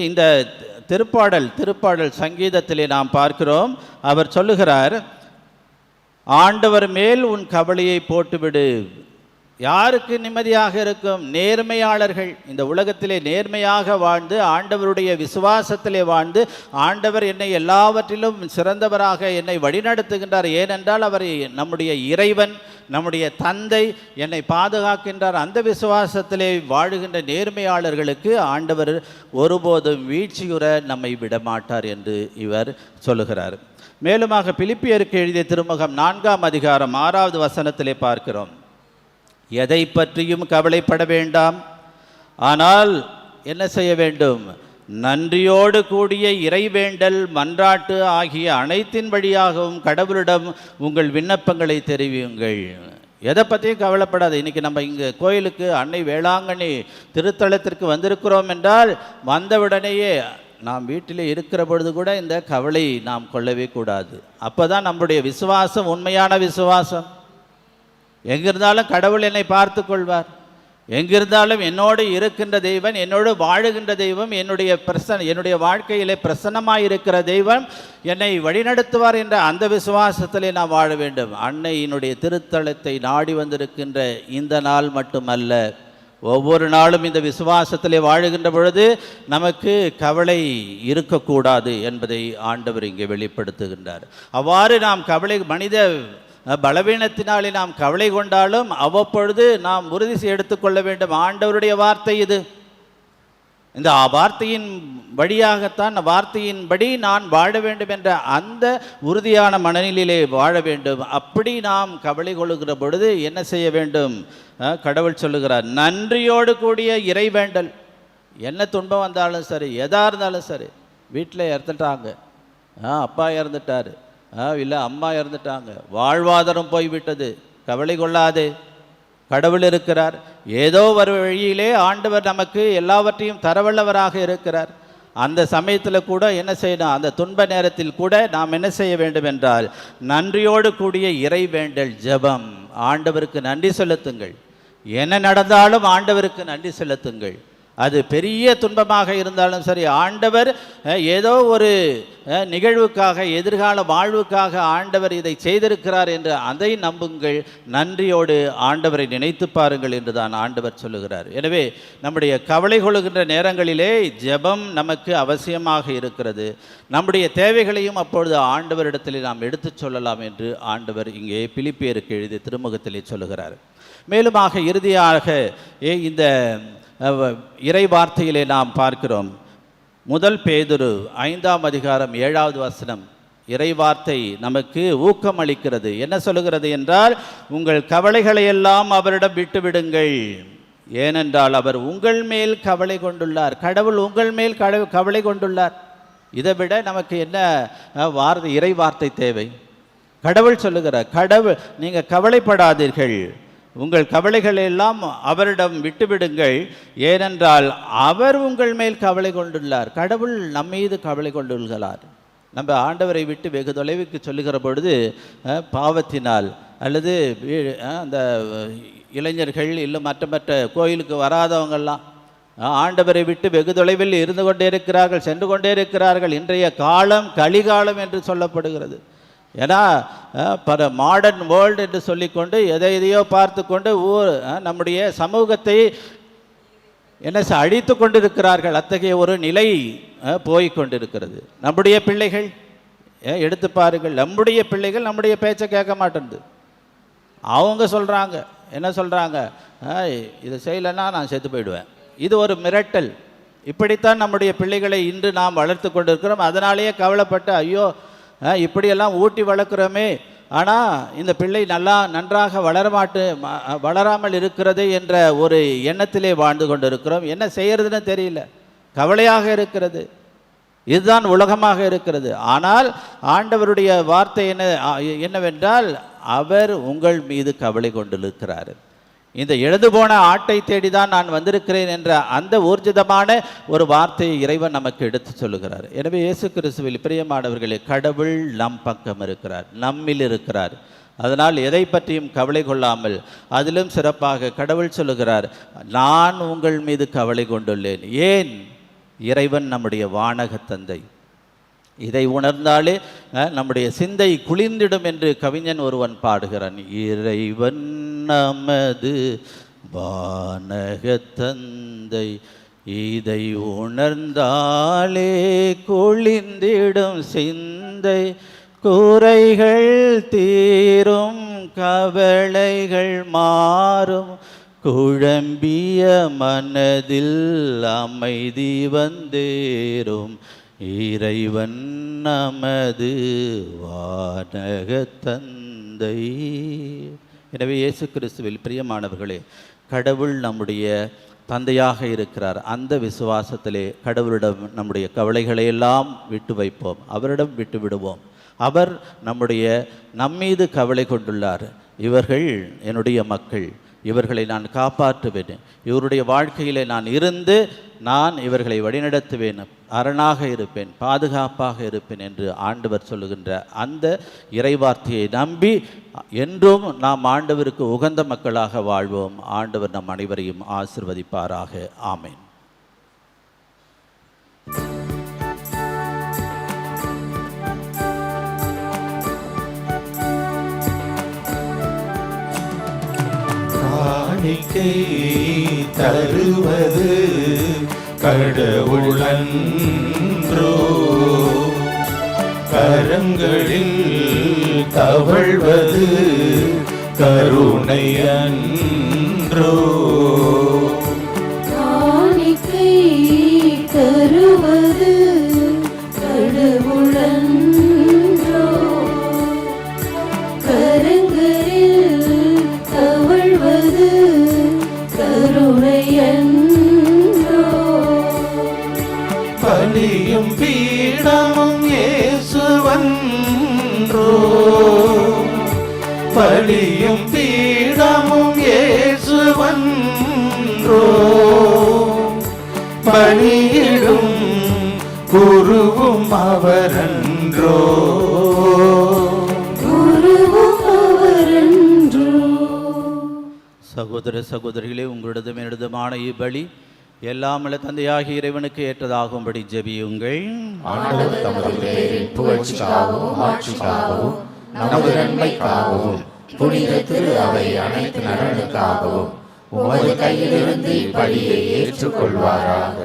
இந்த திருப்பாடல் சங்கீதத்திலே நாம் பார்க்கிறோம், அவர் சொல்லுகிறார், ஆண்டவர் மேல் உன் கவலையை போட்டுவிடு, யாருக்கு நிம்மதியாக இருக்கும்? நேர்மையாளர்கள். இந்த உலகத்திலே நேர்மையாக வாழ்ந்து ஆண்டவருடைய விசுவாசத்திலே வாழ்ந்து ஆண்டவர் என்னை எல்லாவற்றிலும் சிறந்தவராக என்னை வழிநடத்துகின்றார், ஏனென்றால் அவர் நம்முடைய இறைவன், நம்முடைய தந்தை, என்னை பாதுகாக்கின்றார். அந்த விசுவாசத்திலே வாழுகின்ற நேர்மையாளர்களுக்கு ஆண்டவர் ஒருபோதும் வீழ்ச்சியுற நம்மை விடமாட்டார் என்று இவர் சொல்லுகிறார். மேலுமாக பிலிப்பியருக்கு எழுதிய திருமுகம் 4ஆம் அதிகாரம் 6வது வசனத்திலே பார்க்கிறோம், எதை பற்றியும் கவலைப்பட வேண்டாம், ஆனால் என்ன செய்ய வேண்டும்? நன்றியோடு கூடிய இறைவேண்டல் மன்றாட்டு ஆகிய அனைத்தின் வழியாகவும் கடவுளிடம் உங்கள் விண்ணப்பங்களை தெரிவியுங்கள். எதை பற்றியும் கவலைப்படாது. இன்றைக்கி நம்ம இங்கே கோயிலுக்கு அன்னை வேளாங்கண்ணி திருத்தலத்திற்கு வந்திருக்கிறோம் என்றால் வந்தவுடனேயே நாம் வீட்டிலே இருக்கிற பொழுது கூட இந்த கவலை நாம் கொள்ளவே கூடாது. அப்போ தான் நம்முடைய விசுவாசம் உண்மையான விசுவாசம். எங்கிருந்தாலும் கடவுள் என்னை பார்த்து கொள்வார், எங்கிருந்தாலும் என்னோடு இருக்கின்ற தெய்வம், என்னோடு வாழுகின்ற தெய்வம், என்னுடைய வாழ்க்கையிலே பிரசன்னமாக இருக்கிற தெய்வம் என்னை வழிநடத்துவார் என்ற அந்த விசுவாசத்திலே நாம் வாழ வேண்டும். அன்னையினுடைய திருத்தலத்தை நாடி வந்திருக்கின்ற இந்த நாள் மட்டுமல்ல, ஒவ்வொரு நாளும் இந்த விசுவாசத்திலே வாழுகின்ற பொழுது நமக்கு கவலை இருக்கக்கூடாது என்பதை ஆண்டவர் இங்கே வெளிப்படுத்துகின்றார். அவ்வாறு நாம் மனித பலவீனத்தினாலே நாம் கவலை கொண்டாலும் அவ்வப்பொழுது நாம் உறுதி எடுத்துக்கொள்ள வேண்டும். ஆண்டவருடைய வார்த்தை இது, இந்த வார்த்தையின் வழியாகத்தான், வார்த்தையின்படி நான் வாழ வேண்டும் என்ற அந்த உறுதியான மனநிலையிலே வாழ வேண்டும். அப்படி நாம் கவலை கொள்ளுகிற பொழுது என்ன செய்ய வேண்டும்? கடவுள் சொல்லுகிறார், நன்றியோடு கூடிய இறைவேண்டல். என்ன துன்பம் வந்தாலும் சரி, எதாக இருந்தாலும் சரி, வீட்டில் இறந்துட்டாங்க, அப்பா இறந்துட்டார், இல்லை அம்மா இறந்துட்டாங்க, வாழ்வாதாரம் போய்விட்டது, கவலை கொள்ளாதே, கடவுள் இருக்கிறார். ஏதோ ஒரு வழியிலே ஆண்டவர் நமக்கு எல்லாவற்றையும் தரவல்லவராக இருக்கிறார். அந்த சமயத்தில் கூட என்ன செய்யணும்? அந்த துன்ப நேரத்தில் கூட நாம் என்ன செய்ய வேண்டும் என்றால் நன்றியோடு கூடிய இறைவேண்டல் ஜெபம். ஆண்டவருக்கு நன்றி செலுத்துங்கள். என்ன நடந்தாலும் ஆண்டவருக்கு நன்றி செலுத்துங்கள். அது பெரிய துன்பமாக இருந்தாலும் சரி, ஆண்டவர் ஏதோ ஒரு நிகழ்வுக்காக, எதிர்கால வாழ்வுக்காக ஆண்டவர் இதை செய்திருக்கிறார் என்று அதை நம்புங்கள். நன்றியோடு ஆண்டவரை நினைத்து பாருங்கள் என்று தான் ஆண்டவர் சொல்லுகிறார். எனவே நம்முடைய கவலை கொள்ளுகின்ற நேரங்களிலே ஜெபம் நமக்கு அவசியமாக இருக்கிறது. நம்முடைய தேவைகளையும் அப்பொழுது ஆண்டவரிடத்தில் நாம் எடுத்துச் சொல்லலாம் என்று ஆண்டவர் இங்கே பிலிப்பியருக்கு எழுதிய திருமுகத்திலே சொல்லுகிறார். மேலுமாக இறுதியாக இந்த இறை வார்த்தையிலே நாம் பார்க்கிறோம், முதல் பேதுரு 5ஆம் அதிகாரம் 7வது வசனம். இறை வார்த்தை நமக்கு ஊக்கம் அளிக்கிறது. என்ன சொல்லுகிறது என்றால், உங்கள் கவலைகளை எல்லாம் அவரிடம் விட்டுவிடுங்கள், ஏனென்றால் அவர் உங்கள் மேல் கவலை கொண்டுள்ளார். கடவுள் உங்கள் மேல் கவலை கொண்டுள்ளார். இதை விட நமக்கு என்ன இறை வார்த்தை தேவை? கடவுள் சொல்லுகிறார், கடவுள் நீங்கள் கவலைப்படாதீர்கள், உங்கள் கவலைகளை எல்லாம் அவரிடம் விட்டுவிடுங்கள், ஏனென்றால் அவர் உங்கள் மேல் கவலை கொண்டுள்ளார். கடவுள் நம்மீது கவலை கொண்டுள்ளார். நம்ம ஆண்டவரை விட்டு வெகு தொலைவுக்கு சொல்லுகிற பொழுது பாவத்தினால் அல்லது அந்த இளைஞர்கள் இல்லை மற்ற கோயிலுக்கு வராதவங்கள்லாம் ஆண்டவரை விட்டு வெகு தொலைவில் இருந்து கொண்டே இருக்கிறார்கள், சென்று கொண்டே இருக்கிறார்கள். இன்றைய காலம் கலிகாலம் என்று சொல்லப்படுகிறது. ஏன்னா மாடர்ன் வேர்ல்டு என்று சொல்லிக்கொண்டு எதையோ பார்த்து கொண்டு நம்முடைய சமூகத்தை என்ன அழித்து கொண்டிருக்கிறார்கள். அத்தகைய ஒரு நிலை போய்கொண்டிருக்கிறது. நம்முடைய பிள்ளைகள் எடுத்து பாருங்கள், நம்முடைய பிள்ளைகள் நம்முடைய பேச்சை கேட்க மாட்டேங்குது. அவங்க சொல்கிறாங்க, என்ன சொல்கிறாங்க? இதை செய்யலைன்னா நான் செத்து போயிடுவேன். இது ஒரு மிரட்டல். இப்படித்தான் நம்முடைய பிள்ளைகளை இன்று நாம் வளர்த்து கொண்டிருக்கிறோம். அதனாலேயே கவலைப்பட்டு, ஐயோ இப்படியெல்லாம் ஊட்டி வளர்க்குறோமே, ஆனால் இந்த பிள்ளை நன்றாக வளராமல் இருக்கிறது என்ற ஒரு எண்ணத்திலே வாழ்ந்து கொண்டிருக்கிறோம். என்ன செய்யறதுன்னு தெரியல, கவலையாக இருக்கிறது. இதுதான் உலகமாக இருக்கிறது. ஆனால் ஆண்டவருடைய வார்த்தை என்னவென்றால், அவர் உங்கள் மீது கவலை கொண்டிருக்கிறார். இந்த எழுது போன ஆட்டை தேடிதான் நான் வந்திருக்கிறேன் என்ற அந்த ஊர்ஜிதமான ஒரு வார்த்தையை இறைவன் நமக்கு எடுத்து சொல்லுகிறார். எனவே இயேசு கிறிஸ்துவில் பிரியமானவர்களே, கடவுள் நம் பக்கம் இருக்கிறார், நம்மில் இருக்கிறார். அதனால் எதை பற்றியும் கவலை கொள்ளாமல், அதிலும் சிறப்பாக கடவுள் சொல்லுகிறார், நான் உங்கள் மீது கவலை கொண்டுள்ளேன். ஏன்? இறைவன் நம்முடைய வானக தந்தை. இதை உணர்ந்தாலே நம்முடைய சிந்தை குளிர்ந்திடும் என்று கவிஞன் ஒருவன் பாடுகிறான். இறைவன் நமது வானக தந்தை, இதை உணர்ந்தாலே குளிர்ந்திடும் சிந்தை, குறைகள் தீரும் கவலைகள் மாறும், குழம்பிய மனதில் அமைதி வந்தேறும், இறைவன் நமது வானக தந்தை. எனவே இயேசு கிறிஸ்துவில் பிரியமானவர்களே, கடவுள் நம்முடைய தந்தையாக இருக்கிறார். அந்த விசுவாசத்திலே கடவுளிடம் நம்முடைய கவலைகளை எல்லாம் விட்டு வைப்போம், அவரிடம் விட்டு விடுவோம். அவர் நம்மீது கவலை கொண்டுள்ளார். இவர்கள் என்னுடைய மக்கள், இவர்களை நான் காப்பாற்றுவேன், இவருடைய வாழ்க்கையிலே நான் இருந்து நான் இவர்களை வழிநடத்துவேன், அரணாக இருப்பேன், பாதுகாப்பாக இருப்பேன் என்று ஆண்டவர் சொல்லுகின்ற அந்த இறைவார்த்தையை நம்பி என்றும் நாம் ஆண்டவருக்கு உகந்த மக்களாக வாழ்வோம். ஆண்டவர் நம் அனைவரையும் ஆசிர்வதிப்பாராக. ஆமென். காணிக்கை தருவது கடவுளன்றோ, கரங்களில் தவழ்வது கருணையன்றோ. காணிக்கை தருவது கடவுளன்றோ, கரங்களில் தவழ்வது கருணையன்றோ. பலியும் பீடமும் இயேசுவன்றோ, பலியும் பீடமும் இயேசுவன்றோ, பலியிடும் குருவும் அவரன்றோ, குருவும் அவரன்றோ. சகோதர சகோதரிகளே, உங்களிடம் என்னிடமான இப்பலி எல்லாம் வல்ல தந்தையாகிய இறைவனுக்கு ஏற்றதாகும்படி ஜெபியுங்கள். ஆண்டவர் தமது பெயரின் புகழ்ச்சிக்காகவும் மாட்சிக்காகவும் நமது நன்மைக்காகவும் புனித திரு அவை அனைத்து நலனுக்காகவும் உமது கையிலிருந்து இப்பலியை ஏற்றுக்கொள்வாராக.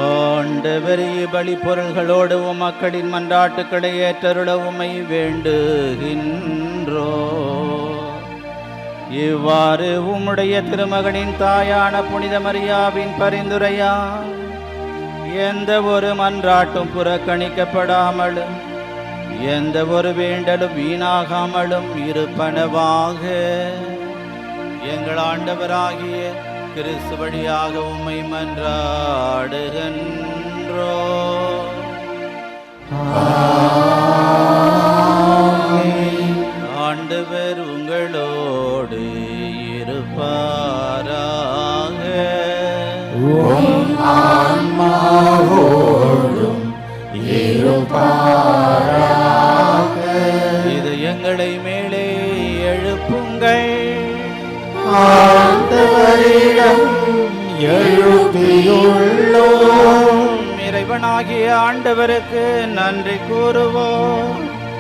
ஆண்டவரே, பலி பொருள்களோடு மக்களின் மன்றாட்டுக்களை ஏற்றருள உம்மை வேண்டுகின்றோ. இவ்வாறு உம்முடைய திருமகனின் தாயான புனித மரியாவின் பரிந்துரையால் எந்த ஒரு மன்றாட்டும் புறக்கணிக்கப்படாமலும் எந்த ஒரு வேண்டலும் வீணாகாமலும் இருப்பனவாக எங்கள் ஆண்டவராகிய கிறிஸ்து வழியாக உம்மை மன்றாடுகின்றோ. ஆண்டவர் உங்களோடு இருப்பாராக. ஆன்மாவோடும் இருப்பாராக. இது எங்களை மேலே எழுப்புங்கள். ஆண்டவரிடம் எழுப்பியுள்ளோம், இறைவனாகிய ஆண்டவருக்கு நன்றி கூறுவோம்.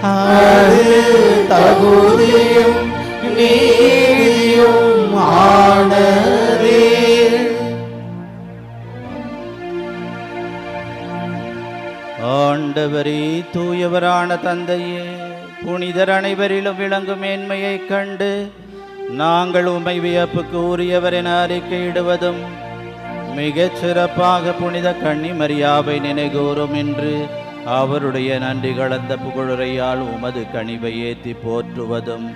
அது தகுதியும் நீதியும் ஆனதே. ஆண்டவரே, தூயவரான தந்தையே, புனிதர் அனைவரிலும் விளங்கும் மேன்மையைக் கண்டு நாங்கள் உம்மை வியப்புக்கு உரியவர் என அறிக்கையிடுவதும் மிகச் சிறப்பாக புனித கன்னி மரியாவை நினைகூறும் என்று அவருடைய நன்றி கலந்த புகழுரையால் உமது கனிவை ஏற்றி போற்றுவதும்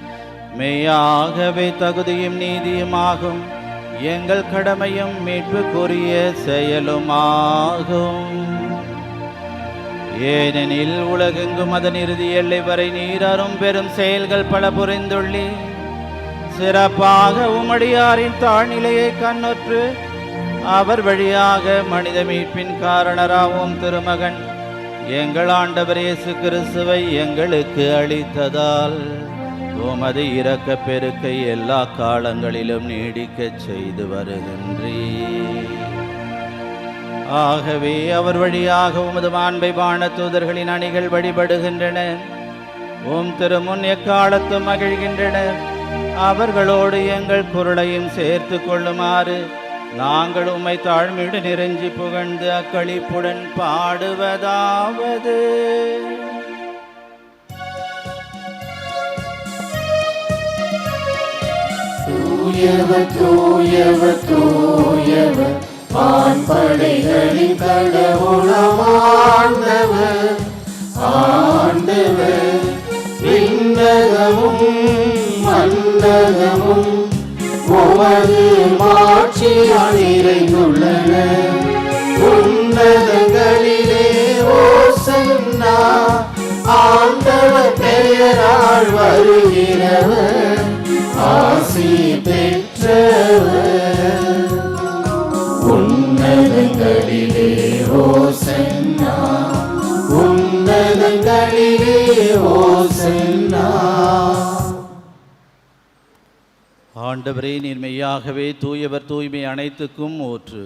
மெய்யாகவே தகுதியும் நீதியுமாகும். எங்கள் கடமையும் மீட்புக்குரிய செயலுமாகும். ஏனெனில் உலகெங்கும் அதன் இறுதி எல்லை வரை நீரரும் பெரும் செயல்கள் பல புரிந்துள்ளி, சிறப்பாக உமடியாரின் தாழ்நிலையை கண்ணுற்று அவர் வழியாக மனித மீட்பின் காரணராகவும் திருமகன் எங்கள் ஆண்டவர் இயேசு கிறிஸ்துவை எங்களுக்கு அளித்ததால் உமது இரக்க பெருக்கை எல்லா காலங்களிலும் நீடிக்கச் செய்து வருகின்றீர். ஆகவே அவர் வழியாக உமது மாண்பை வான தூதர்களின் அணிகள் வழிபடுகின்றன. உம் திருமுன் எக்காலத்தும் மகிழ்கின்றன. அவர்களோடு எங்கள் குரலையும் சேர்த்து கொள்ளுமாறு நாங்கள் உம்மை தாழ்மையுடு நிறைஞ்சி புகழ்ந்து அக்களிப்புடன் பாடுவதாவது. தூயவர் தூயவர் தூயவர் வான்படைகளின் கடவுளமாண்டவர். ஆண்டவர் விண்ணகமும் மண்ணகமும் உமது மாட்சியால் நிறைந்துள்ளன. உன்னதங்களிலே ஓசன்னா, ஆண்டவர் பெயரால் வருகிறவர் ஆசி பெற்றவர். உன்னதங்களிலே ஓசன்னா, உன்னதங்களிலே ஓசன்னா. ஆண்டவரே, நீர் மெய்யாகவே தூயவர், தூய்மை அனைத்துக்கும் ஊற்று.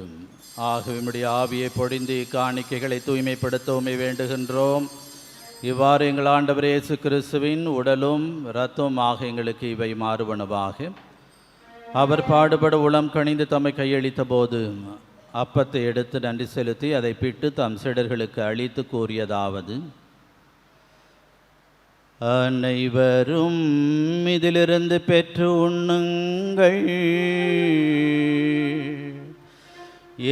ஆகவே உம்முடைய ஆவியை பொழிந்து காணிக்கைகளை தூய்மைப்படுத்த உம்மை வேண்டுகின்றோம். இவ்வாறு எங்கள் ஆண்டவர் இயேசு கிறிஸ்துவின் உடலும் இரத்தமுமாக எங்களுக்கு இவை மாறுவனவாக. அவர் பாடுபட உளம் கனிந்து தம்மை கையளித்த போது அப்பத்தை எடுத்து நன்றி செலுத்தி அதை பிட்டு தம் சீடர்களுக்கு அளித்து கூறியதாவது: அனைவரும் இதிலிருந்து பெற்று உண்ணுங்கள்,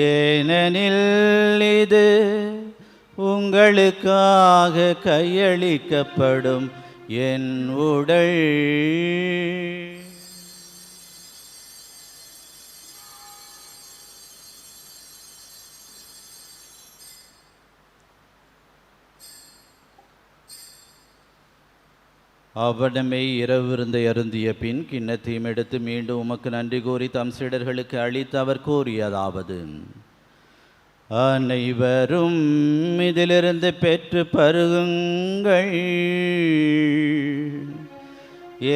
ஏனெனில் இது உங்களுக்காக கையளிக்கப்படும் என் உடல். அவனமே இரவு விருந்தை அருந்திய பின் கிண்ணத்தையும் எடுத்து மீண்டும் உமக்கு நன்றி கூறி தம் சீடர்களுக்கு அளித்து அவர் கூறியதாவது: அனைவரும் இதிலிருந்து பெற்று பருகுங்கள்,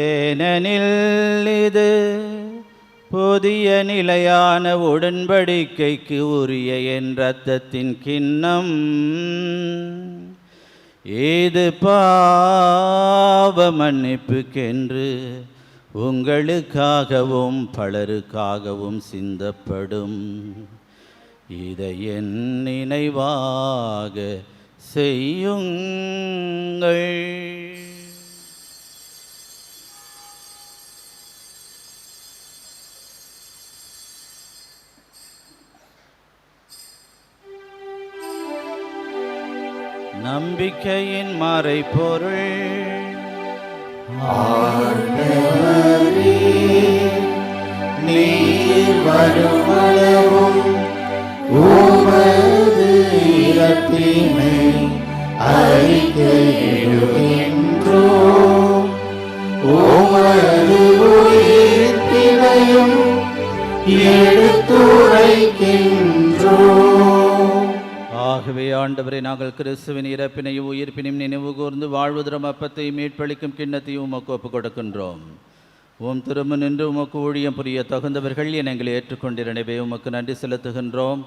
ஏனெனில் இது புதிய நிலையான உடன்படிக்கைக்கு உரிய என் இரத்தத்தின் கிண்ணம். இது பாவ மன்னிப்புக்கென்று உங்களுக்காகவும் பலருக்காகவும் சிந்தப்படும். இதை என் நினைவாக செய்யுங்கள். நம்பிக்கையின் மறைபொருள். ஆண்டவரே, நீர் வருமளவும் உமது இறப்பினை அறிக்கையிடுகின்றோம், உமது உயிர்ப்பினையும் எடுத்துரைக்கின்றோம். ஆகவே ஆண்டவரை, நாங்கள் கிறிஸ்துவின் இறப்பினையும் உயிர்ப்பினையும் நினைவு கூர்ந்து வாழ்வுதரும் அப்பத்தையும் மீட்பளிக்கும் கிண்ணத்தையும் உமக்கு ஒப்புக் கொடுக்கின்றோம். உம் திரும்ப நின்று உமக்கு ஊழியம் புரிய தகுந்தவர்கள் என எங்களை ஏற்றுக்கொண்டிருந்தவை உமக்கு நன்றி செலுத்துகின்றோம்.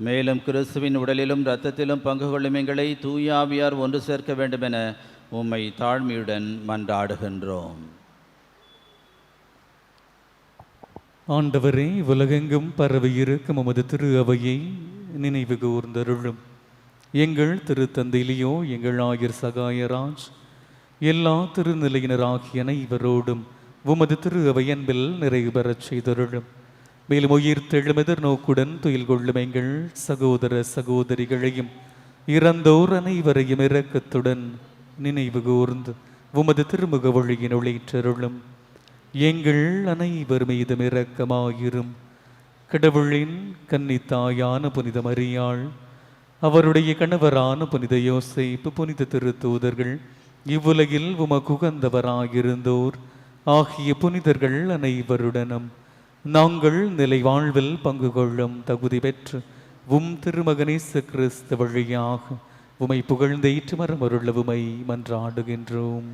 மேலும் கிறிஸ்துவின் உடலிலும் இரத்தத்திலும் பங்கு கொள்ளும் எங்களை தூயாவியார் ஒன்று சேர்க்க வேண்டும் என உம்மை தாழ்மையுடன் மன்றாடுகின்றோம். ஆண்டவரே, உலகெங்கும் பரவி இருக்கும் உமது திரு அவையை நினைவு கூர்ந்தருளும். எங்கள் திருத்தந்தை லியோ, எங்கள் ஆயர் சகாயராஜ், எல்லா திருநிலையினராகிய அனைவரோடும் உமது திரு அவை அன்பில் நிறைவு பெறச் செய்தருளும். மேலும் உயிர்த்தெழும் எதிர்நோக்குடன் துயில் கொள்ளும் எங்கள் சகோதர சகோதரிகளையும் இறந்தோர் அனைவரையும் இரக்கத்துடன் நினைவு கூர்ந்து உமது திருமுக வழியின் ஒளிற்றருளும். எங்கள் அனைவர் மீதும் இரக்கமாயிரும். கடவுளின் கன்னித்தாயான புனித மரியாள், அவருடைய கணவரான புனித யோசேப்பு, புனித திருத்தூதர்கள், இவ்வுலகில் உமக்கு உகந்தவராயிருந்தோர் ஆகிய புனிதர்கள் அனைவருடனும் நாங்கள் நிலை வாழ்வில் பங்கு கொள்ளும் தகுதி பெற்று உம் திருமகனேசு கிறிஸ்து வழியாக உமை புகழ்ந்தேற்று மரமருள்ள உமை மன்றாடுகின்றோம்.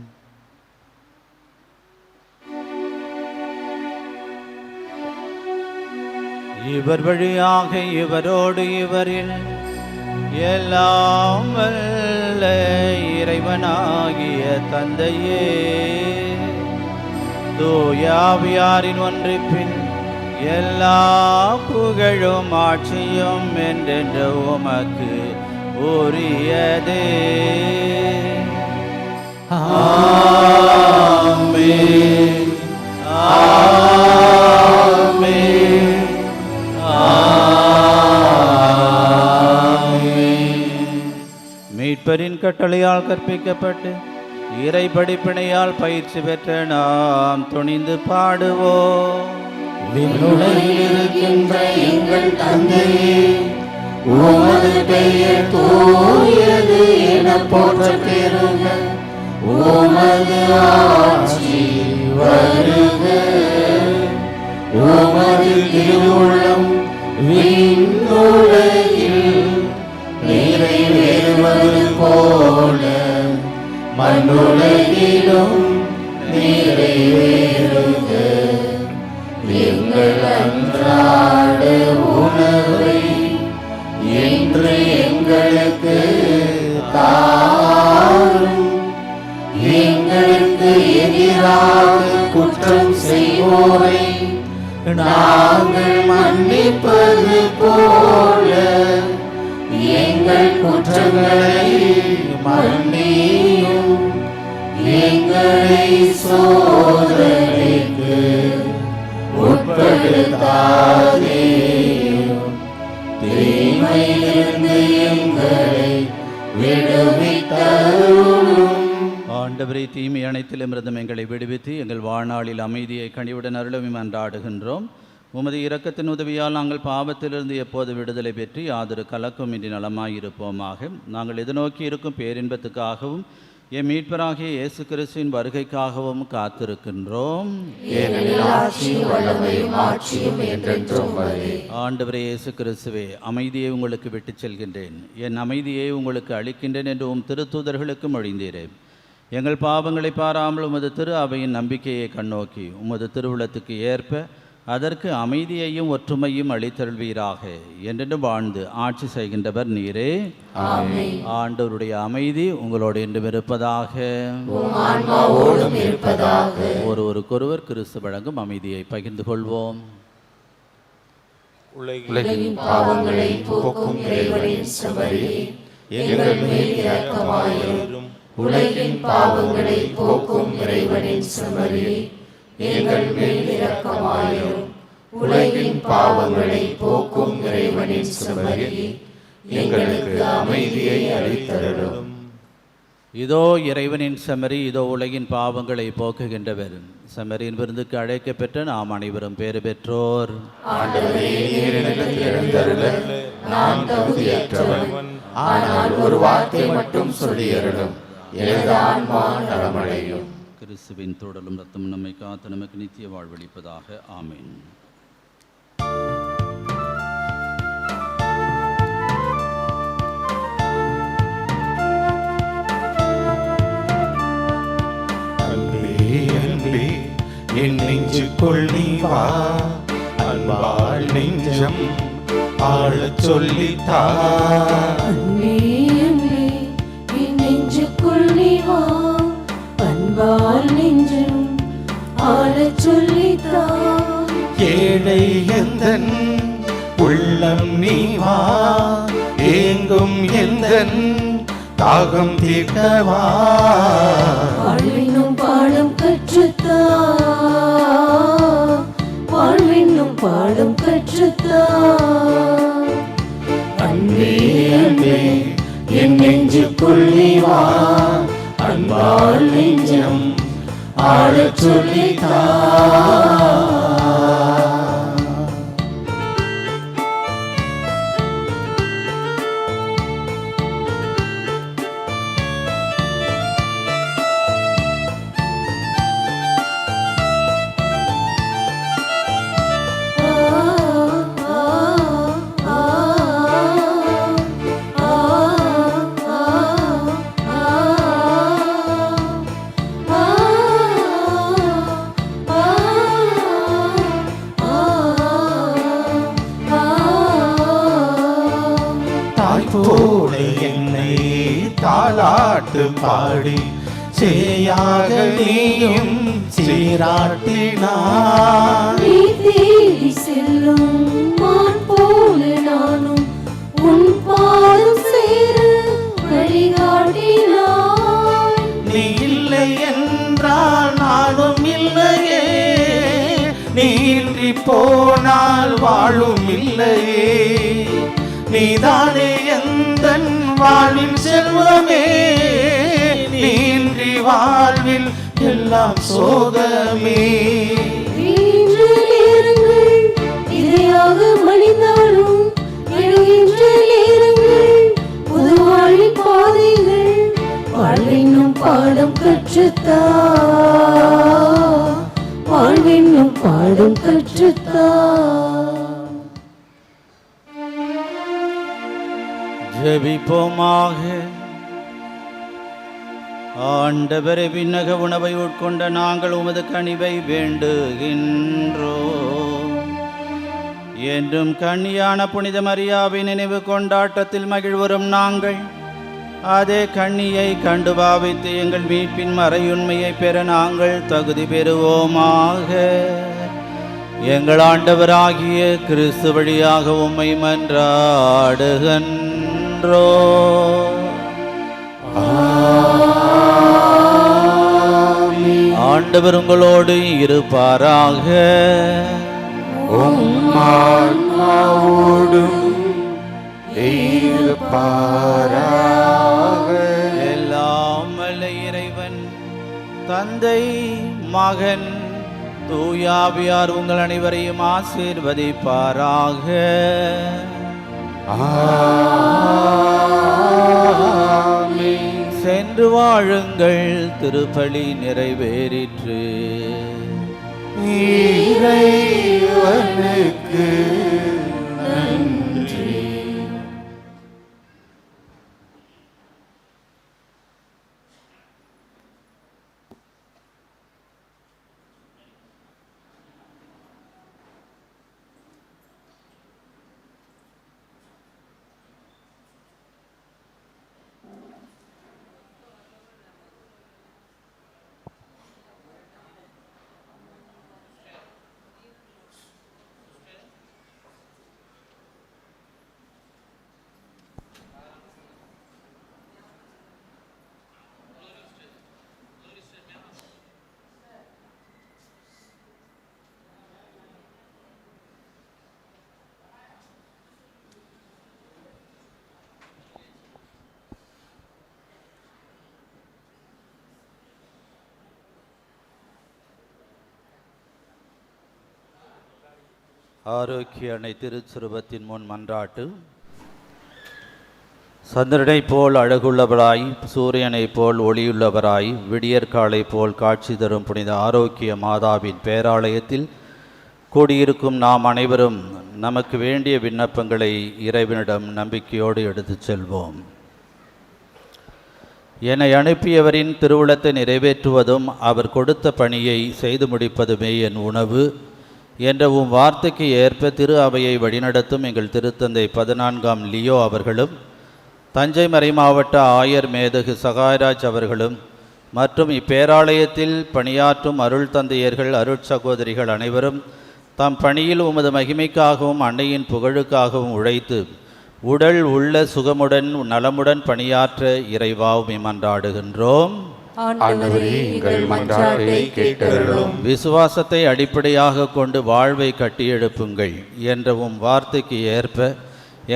இவர் வழியாக, இவரோடு, இவரில் எல்லாம் வல்ல இறைவனாகிய தந்தையே, தூய ஆவியாரின் ஒன்றிப்பின் எல்லா புகழும் ஆட்சியும் என்றென்று உமக்கு உரியதே. ஆமென், ஆமென், ஆமென். மீட்பரின் கட்டளையால் கற்பிக்கப்பட்டு இறை படிப்பினையால் பயிற்சி பெற்ற நாம் துணிந்து பாடுவோம். விண்ணுலகில் இருக்கின்ற எங்கள் தந்தையே, உமது பெயர் தூயது என போற்றப் பெறுக. உமது ஆட்சி வருக. உமது திருவுள்ளம் விண்ணுலகில் நிறைவேறுவது போல மண்ணுலகிலும் நிறைவேறுக. எங்கள் அன்றாட உணவை இன்று எங்களுக்கு தாரும். எங்களுக்கு எதிராக குற்றம் செய்வோரை நாங்கள் மன்னிப்பது போல எங்கள் குற்றங்களை மன்னியும். எங்களை சோதனைக்கு உட்படுத்தாதேயும், தீமையிலிருந்து எங்களை விடுவித்தருளும். ஆண்டவரே, தீமை அனைத்திலுமிருந்தும் எங்களை விடுவித்து எங்கள் வாழ்நாளில் அமைதியை கனிவுடன் அருளவும் அன்றாடுகின்றோம். உமது இரக்கத்தின் உதவியால் நாங்கள் பாவத்திலிருந்து எப்போது விடுதலை பெற்று யாதொரு கலக்கமின்றி நலமாயிருப்போமாக. நாங்கள் எதிர்நோக்கி இருக்கும் பேரின்பத்துக்காகவும் என் மீட்பராகிய இயேசு கிறிஸ்துவின் வருகைக்காகவும் காத்திருக்கின்றோம். ஆண்டவரே இயேசு கிறிஸ்துவே, அமைதியை உங்களுக்கு விட்டுச் செல்கின்றேன், என் அமைதியை உங்களுக்கு அளிக்கின்றேன் என்று உம் திருத்தூதர்களுக்கு மொழிந்தீரே. எங்கள் பாவங்களை பாராமல் உமது திரு அவையின் நம்பிக்கையை கண்ணோக்கி உமது திருவுளத்துக்கு ஏற்ப அதற்கு அமைதியையும் ஒற்றுமையும் அளித்தருள்வீராக. என்றென்று வாழ்ந்து ஆட்சி செய்கின்றவர் நீரே. ஆண்டவருடைய அமைதி உங்களோடு என்றும் இருப்பதாக. ஒருவருக்கொருவர் கிறிஸ்து வழங்கும் அமைதியை பகிர்ந்து கொள்வோம். உலகின் பாவங்களை போக்கும் இறைவனின் செம்மறியே, எங்கள் மேல் இரக்கமாயிரும். உலகின் பாவங்களை போக்கும் இறைவனின் செம்மறியே, எங்கள் மேல் இரக்கமாயிரும். உலகின் பாவங்களை போக்கும் இறைவனின் செம்மறியே, எங்களுக்கு அமைதியை அளித்தருளும். இதோ இறைவனின் செம்மறி, இதோ உலகின் பாவங்களை போக்குகின்றவர். செம்மறியின் விருந்துக்கு அழைக்கப்பெற்ற நாம் அனைவரும் பேறு பெற்றோர். ஆண்டவரே, நீர் எனக்கு எழுந்தருள நான் தகுதியற்றவன். ஆனால் ஒரு வார்த்தை மட்டும் சொல்லியருளும், எனது ஆன்மா நலமடையும். கிறிஸ்துவின் தொடரும் ரத்தம் நம்மை காத்து நமக்கு நித்திய வாழ்வளிப்பதாக. ஆமென். அன்பே என் நெஞ்சுக்குள் நீ வா, அன்பால் நெஞ்சம் ஆளச் சொல்லித்தா. அன்பே அன்பே என் நெஞ்சுக்குள் நீ வா, அன்பால் நெஞ்சம் ஆளச் சொல்லித்தா. ஏழை எந்தன் உள்ளம் நீ வா, ஏங்கும் எந்தன் தாகம் தீர்க்கவா. வாழ்வினும் பாடம் கற்றுத்தா, வாழ்வினும் பாடம் கற்றுத்தா. அன்பே அன்பே என் நெஞ்சுக்குள் நீ வா, அன்பால் நெஞ்சம் ஆளச் சொல்லித்தா. ஆ தாலாட்டு பாடி சேயாக நீயும் சீராட்டினாய். நீ தேடி செல்லும் மான் போல நானும் உன் பாதம் சேர வழிகாட்டினாய். நீ இல்லை என்றால் நானும் இல்லையே, நீ இன்றி போனால் வாழும் இல்லையே. நீதானே எந்தன் வாழ்வின் செல்வமே, நீ இன்றி வாழ்வில் எல்லாம் சோகமே. இன்று நேரங்கள் இதையாக மணிந்தாலும் எழுகின்ற நேரங்கள் புது வாழ்வின் பாதைகள் வாழ்வென்னும் பாடம் கற்றுத்தா, வாழ்வென்னும் பாடம் கற்றுத்தா. ஜெபிப்போமாக. ஆண்டவரே, விண்ணக உணவை உட்கொண்ட நாங்கள் உமது கனிவை வேண்டுகின்றோம். என்றும் கன்னியான புனித மரியாவின் நினைவு கொண்டாட்டத்தில் மகிழ்வரும் நாங்கள் அதே கன்னியை கண்டு பாவித்து எங்கள் மீட்பின் மறையுண்மையை பெற நாங்கள் தகுதி பெறுவோமாக. எங்கள் ஆண்டவராகிய கிறிஸ்து வழியாக உம்மை மன்றாடுகின்றோம். ஆண்டவர் உங்களோடு இருப்பாராக. ஆன்மாவோடும் இருப்பாராக. எல்லாம் வல்ல இறைவன் தந்தை, மகன், தூயாவியார் உங்கள் அனைவரையும் ஆசீர்வதிப்பாராக. ஆமென். சென்று வாழுங்கள், திருப்பலி நிறைவேறிற்று. இறைவனுக்கு நன்றி. ஆரோக்கிய அன்னை திருச்சுருபத்தின் முன் மன்றாட்டு. சந்திரனைப் போல் அழகுள்ளவராய், சூரியனைப் போல் ஒளியுள்ளவராய், விடியற்காலை போல் காட்சி தரும் புனித ஆரோக்கிய மாதாவின் பேராலயத்தில் கூடியிருக்கும் நாம் அனைவரும் நமக்கு வேண்டிய விண்ணப்பங்களை இறைவனிடம் நம்பிக்கையோடு எடுத்துச் செல்வோம். என்னை அனுப்பியவரின் திருவுளத்தை நிறைவேற்றுவதும் அவர் கொடுத்த பணியை செய்து முடிப்பதுமே என் உணவு என்ற வார்த்தைக்கு ஏற்ப திரு அவையை வழிநடத்தும் எங்கள் திருத்தந்தை 14ஆம் லியோ அவர்களும், தஞ்சை மறைமாவட்ட ஆயர் மேதகு சகாயராஜ் அவர்களும் மற்றும் இப்பேராலயத்தில் பணியாற்றும் அருள் தந்தையர்கள், அருட்சகோதரிகள் அனைவரும் தம் பணியில் உமது மகிமைக்காகவும் அன்னையின் புகழுக்காகவும் உழைத்து உடல் உள்ள சுகமுடன் நலமுடன் பணியாற்ற இறைவாவுமை மன்றாடுகின்றோம். ஆண்டவரே, எங்கள் மன்றாட்டை கேட்டருளும். விசுவாசத்தை அடிப்படையாக கொண்டு வாழ்வை கட்டியெழுப்புங்கள் என்ற வார்த்தைக்கு ஏற்ப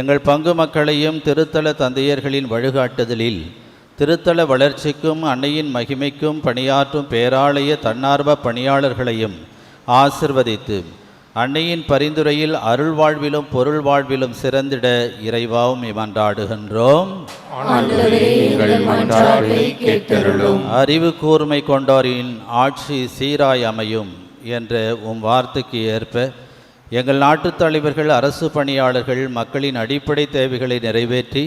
எங்கள் பங்கு மக்களையும் திருத்தல தந்தையர்களின் வழிகாட்டுதலில் திருத்தல வளர்ச்சிக்கும் அன்னையின் மகிமைக்கும் பணியாற்றும் பேராலய தன்னார்வ பணியாளர்களையும் ஆசிர்வதித்து அன்னையின் பரிந்துரையில் அருள் வாழ்விலும் பொருள் வாழ்விலும் சிறந்திட இறைவாவும் மன்றாடுகின்றோம். அறிவு கூர்மை கொண்டோரின் ஆட்சி சீராய் அமையும் என்ற வார்த்தைக்கு ஏற்ப எங்கள் நாட்டுத் தலைவர்கள், அரசு பணியாளர்கள் மக்களின் அடிப்படை தேவைகளை நிறைவேற்றி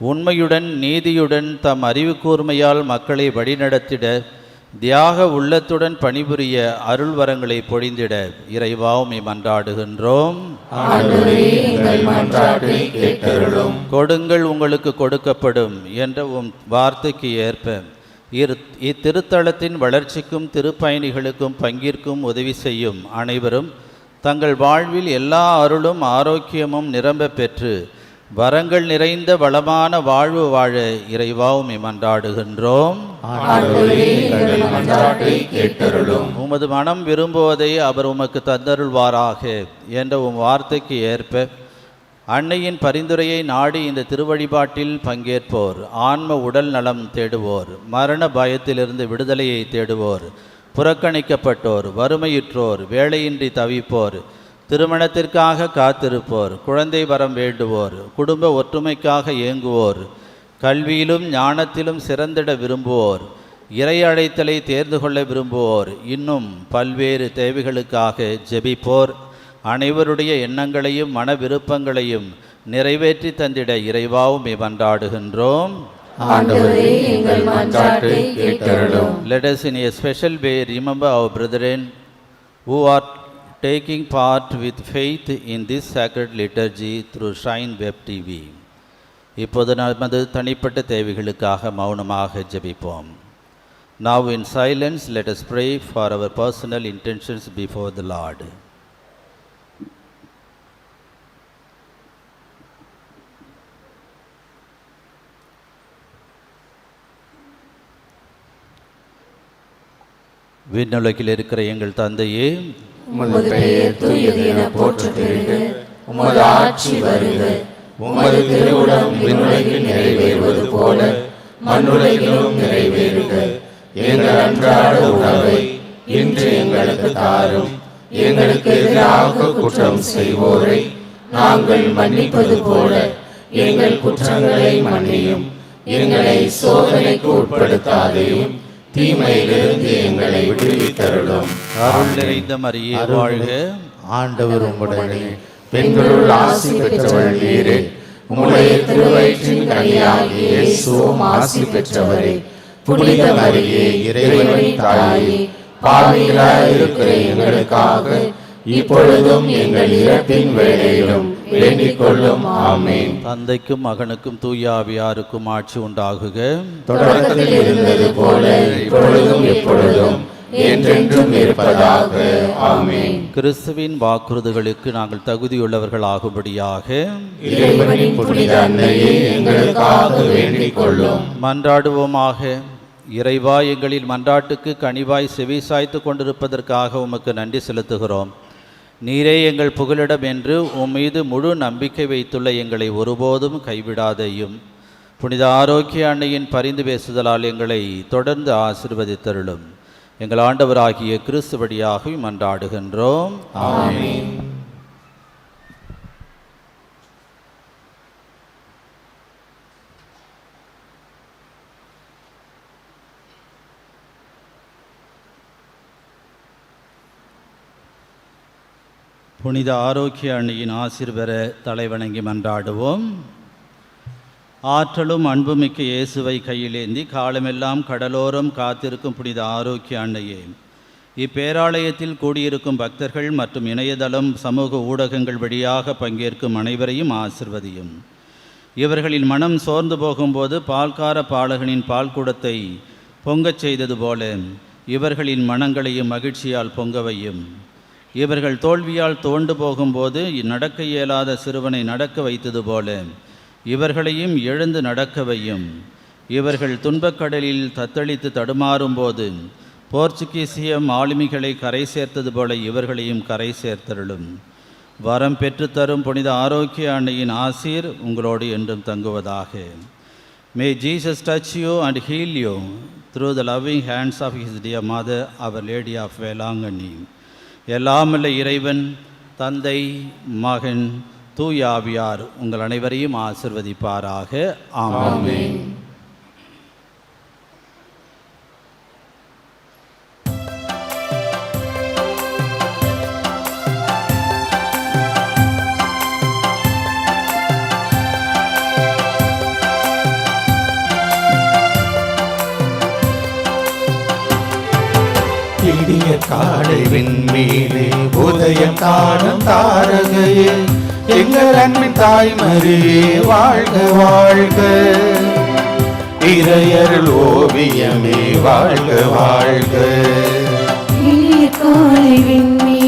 உண்மையுடன் நீதியுடன் தம் அறிவு கூர்மையால் மக்களை வழிநடத்திட தியாக உள்ளத்துடன் பணிபுரிய அருள் வரங்களை பொழிந்திட இறைவா உம்மை மன்றாடுகின்றோம். ஆண்டவரே, எங்கள் மன்றாட்டை கேட்டருளும். கொடுங்கள் உங்களுக்கு கொடுக்கப்படும் என்ற உம் வார்த்தைக்கு ஏற்ப இத்திருத்தலத்தின் வளர்ச்சிக்கும் திருப்பயணிகளுக்கும் பங்கிற்கும் உதவி செய்யும் அனைவரும் தங்கள் வாழ்வில் எல்லா அருளும் ஆரோக்கியமும் நிரம்ப பெற்று வரங்கள் நிறைந்த வளமான வாழ்வு வாழ இறைவா உம்மை மன்றாடுகின்றோம். ஆண்டவரே, எங்கள் மன்றாட்டை கேட்டருளும். உமது மனம் விரும்புவதை அவர் உமக்கு தந்தருள்வாராக என்ற உம் வார்த்தைக்கு ஏற்ப அன்னையின் பரிந்துரையை நாடி இந்த திருவழிபாட்டில் பங்கேற்போர், ஆன்ம உடல் நலம் தேடுவோர், மரண பயத்திலிருந்து விடுதலையை தேடுவோர், புறக்கணிக்கப்பட்டோர், வறுமையுற்றோர், வேலையின்றி தவிப்போர், திருமணத்திற்காக காத்திருப்போர், குழந்தை வரம் வேண்டுவோர், குடும்ப ஒற்றுமைக்காக ஏங்குவோர், கல்வியிலும் ஞானத்திலும் சிறந்திட விரும்புவோர், இறை அழைத்தலை தேர்ந்து கொள்ள விரும்புவோர், இன்னும் பல்வேறு தேவைகளுக்காக ஜெபிப்போர் அனைவருடைய எண்ணங்களையும் மன விருப்பங்களையும் நிறைவேற்றி தந்திட இறைவா உம்மை மன்றாடுகின்றோம். ஆண்டவரே, எங்கள் மன்றாட்டை கேட்டருளும். Let us in a special way remember our brethren who are taking part with faith in this sacred liturgy through Shrine Web TV. இப்போது நமது தனிப்பட்ட தேவைகளுக்காக மௌனமாக ஜெபிப்போம். Now in silence let us pray for our personal intentions before the Lord. விண்ணுலகில் இருக்கிற எங்கள் தந்தையே, உமது பெயர் தூயது என போற்றப் பெறுக. உமது ஆட்சி வருக. உமது திருவுளம் விண்ணுலகில் நிறைவேறுவது போல மண்ணுலகிலும் நிறைவேறுக. எங்கள் அன்றாட உணவை இன்று எங்களுக்கு தாரும். எங்களுக்கு எதிராக குற்றம் செய்வோரை நாங்கள் மன்னிப்பது போல எங்கள் குற்றங்களை மன்னியும். எங்களை சோதனைக்கு உட்படுத்தாதையும் தீமையிலிருந்து எங்களை விடுவித்தருளும். அருள் நிறைந்த மரியே வாழ்க, ஆண்டவர் உம்முடனே, பெண்களுள் ஆசி பெற்றவள் நீரே. உம்முடைய திருவயிற்றின் கனியாகிய இயேசுவும் ஆசி பெற்றவரே. புனித மரியே, இறைவனின் தாயே, பாவிகளாய் இருக்கிற எங்களுக்காக இப்பொழுதும் எங்கள் இறப்பின் வேளையிலும் வேண்டிக் கொள்ளும். ஆமென். தந்தைக்கும் மகனுக்கும் தூய ஆவியாருக்கும் ஆட்சி உண்டாகுக. தொடக்கத்தில் இருந்தது போல இப்பொழுதும் எப்பொழுதும் என்றென்றும் இருப்பதாக. ஆமென். கிறிஸ்துவின் வாக்குறுதிகளுக்கு நாங்கள் தகுதியுள்ளவர்களாகும்படியாக இறைவனின் புனித அன்னையே, எங்களுக்காக வேண்டிக் கொள்ளும். மன்றாடுவோமாக. இறைவா, எங்களின் மன்றாட்டுக்கு கனிவாய் செவிசாய்த்து கொண்டிருப்பதற்காக உமக்கு நன்றி செலுத்துகிறோம். நீரே எங்கள் புகலிடம் என்று உம் மீது முழு நம்பிக்கை வைத்துள்ள எங்களை ஒருபோதும் கைவிடாதையும். புனித ஆரோக்கிய அன்னையின் பரிந்து பேசுதலால் எங்களை தொடர்ந்து ஆசீர்வதித்தருளும். எங்கள் ஆண்டவராகிய கிறிஸ்து வழியாக மன்றாடுகின்றோம். ஆமென். புனித ஆரோக்கிய அன்னையின் ஆசீர்வர தலைவணங்கி மன்றாடுவோம். ஆற்றலும் அன்புமிக்க இயேசுவை கையிலேந்தி காலமெல்லாம் கடலோரம் காத்திருக்கும் புனித ஆரோக்கிய அன்னையே, இப்பேராலயத்தில் கூடியிருக்கும் பக்தர்கள் மற்றும் இணையதளம் சமூக ஊடகங்கள் வழியாக பங்கேற்கும் அனைவரையும் ஆசிர்வதியும். இவர்களின் மனம் சோர்ந்து போகும்போது பால்கார பாலகனின் பால்குடத்தை பொங்கச் செய்தது போல இவர்களின் மனங்களையும் மகிழ்ச்சியால் பொங்கவையும். இவர்கள் தோல்வியால் தோண்டு போகும்போது நடக்க இயலாத சிறுவனை நடக்க வைத்தது போல இவர்களையும் எழுந்து நடக்கவையும். இவர்கள் துன்பக்கடலில் தத்தளித்து தடுமாறும்போது போர்ச்சுகீசிய மாலுமிகளை கரை சேர்த்தது போல இவர்களையும் கரை சேர்த்தருளும். வரம் பெற்றுத்தரும் புனித ஆரோக்கிய அன்னையின் ஆசீர் உங்களோடு என்றும் தங்குவதாக. May Jesus touch you and heal you through the loving hands of his dear mother, Our Lady of Velangani. எல்லாமல்ல இறைவன் தந்தை, மகன், தூய ஆவியார் உங்கள் அனைவரையும் ஆசிர்வதிப்பாராக. ஆமென். விடிய காலை விண்மீனே உதயம் காணும் தாரகையே எங்கள் அன்பின் தாய்மரியே வாழ்க வாழ்க. இறையருள் ஓவியமே வாழ்க வாழ்க. விடிய காலை விண்மீனே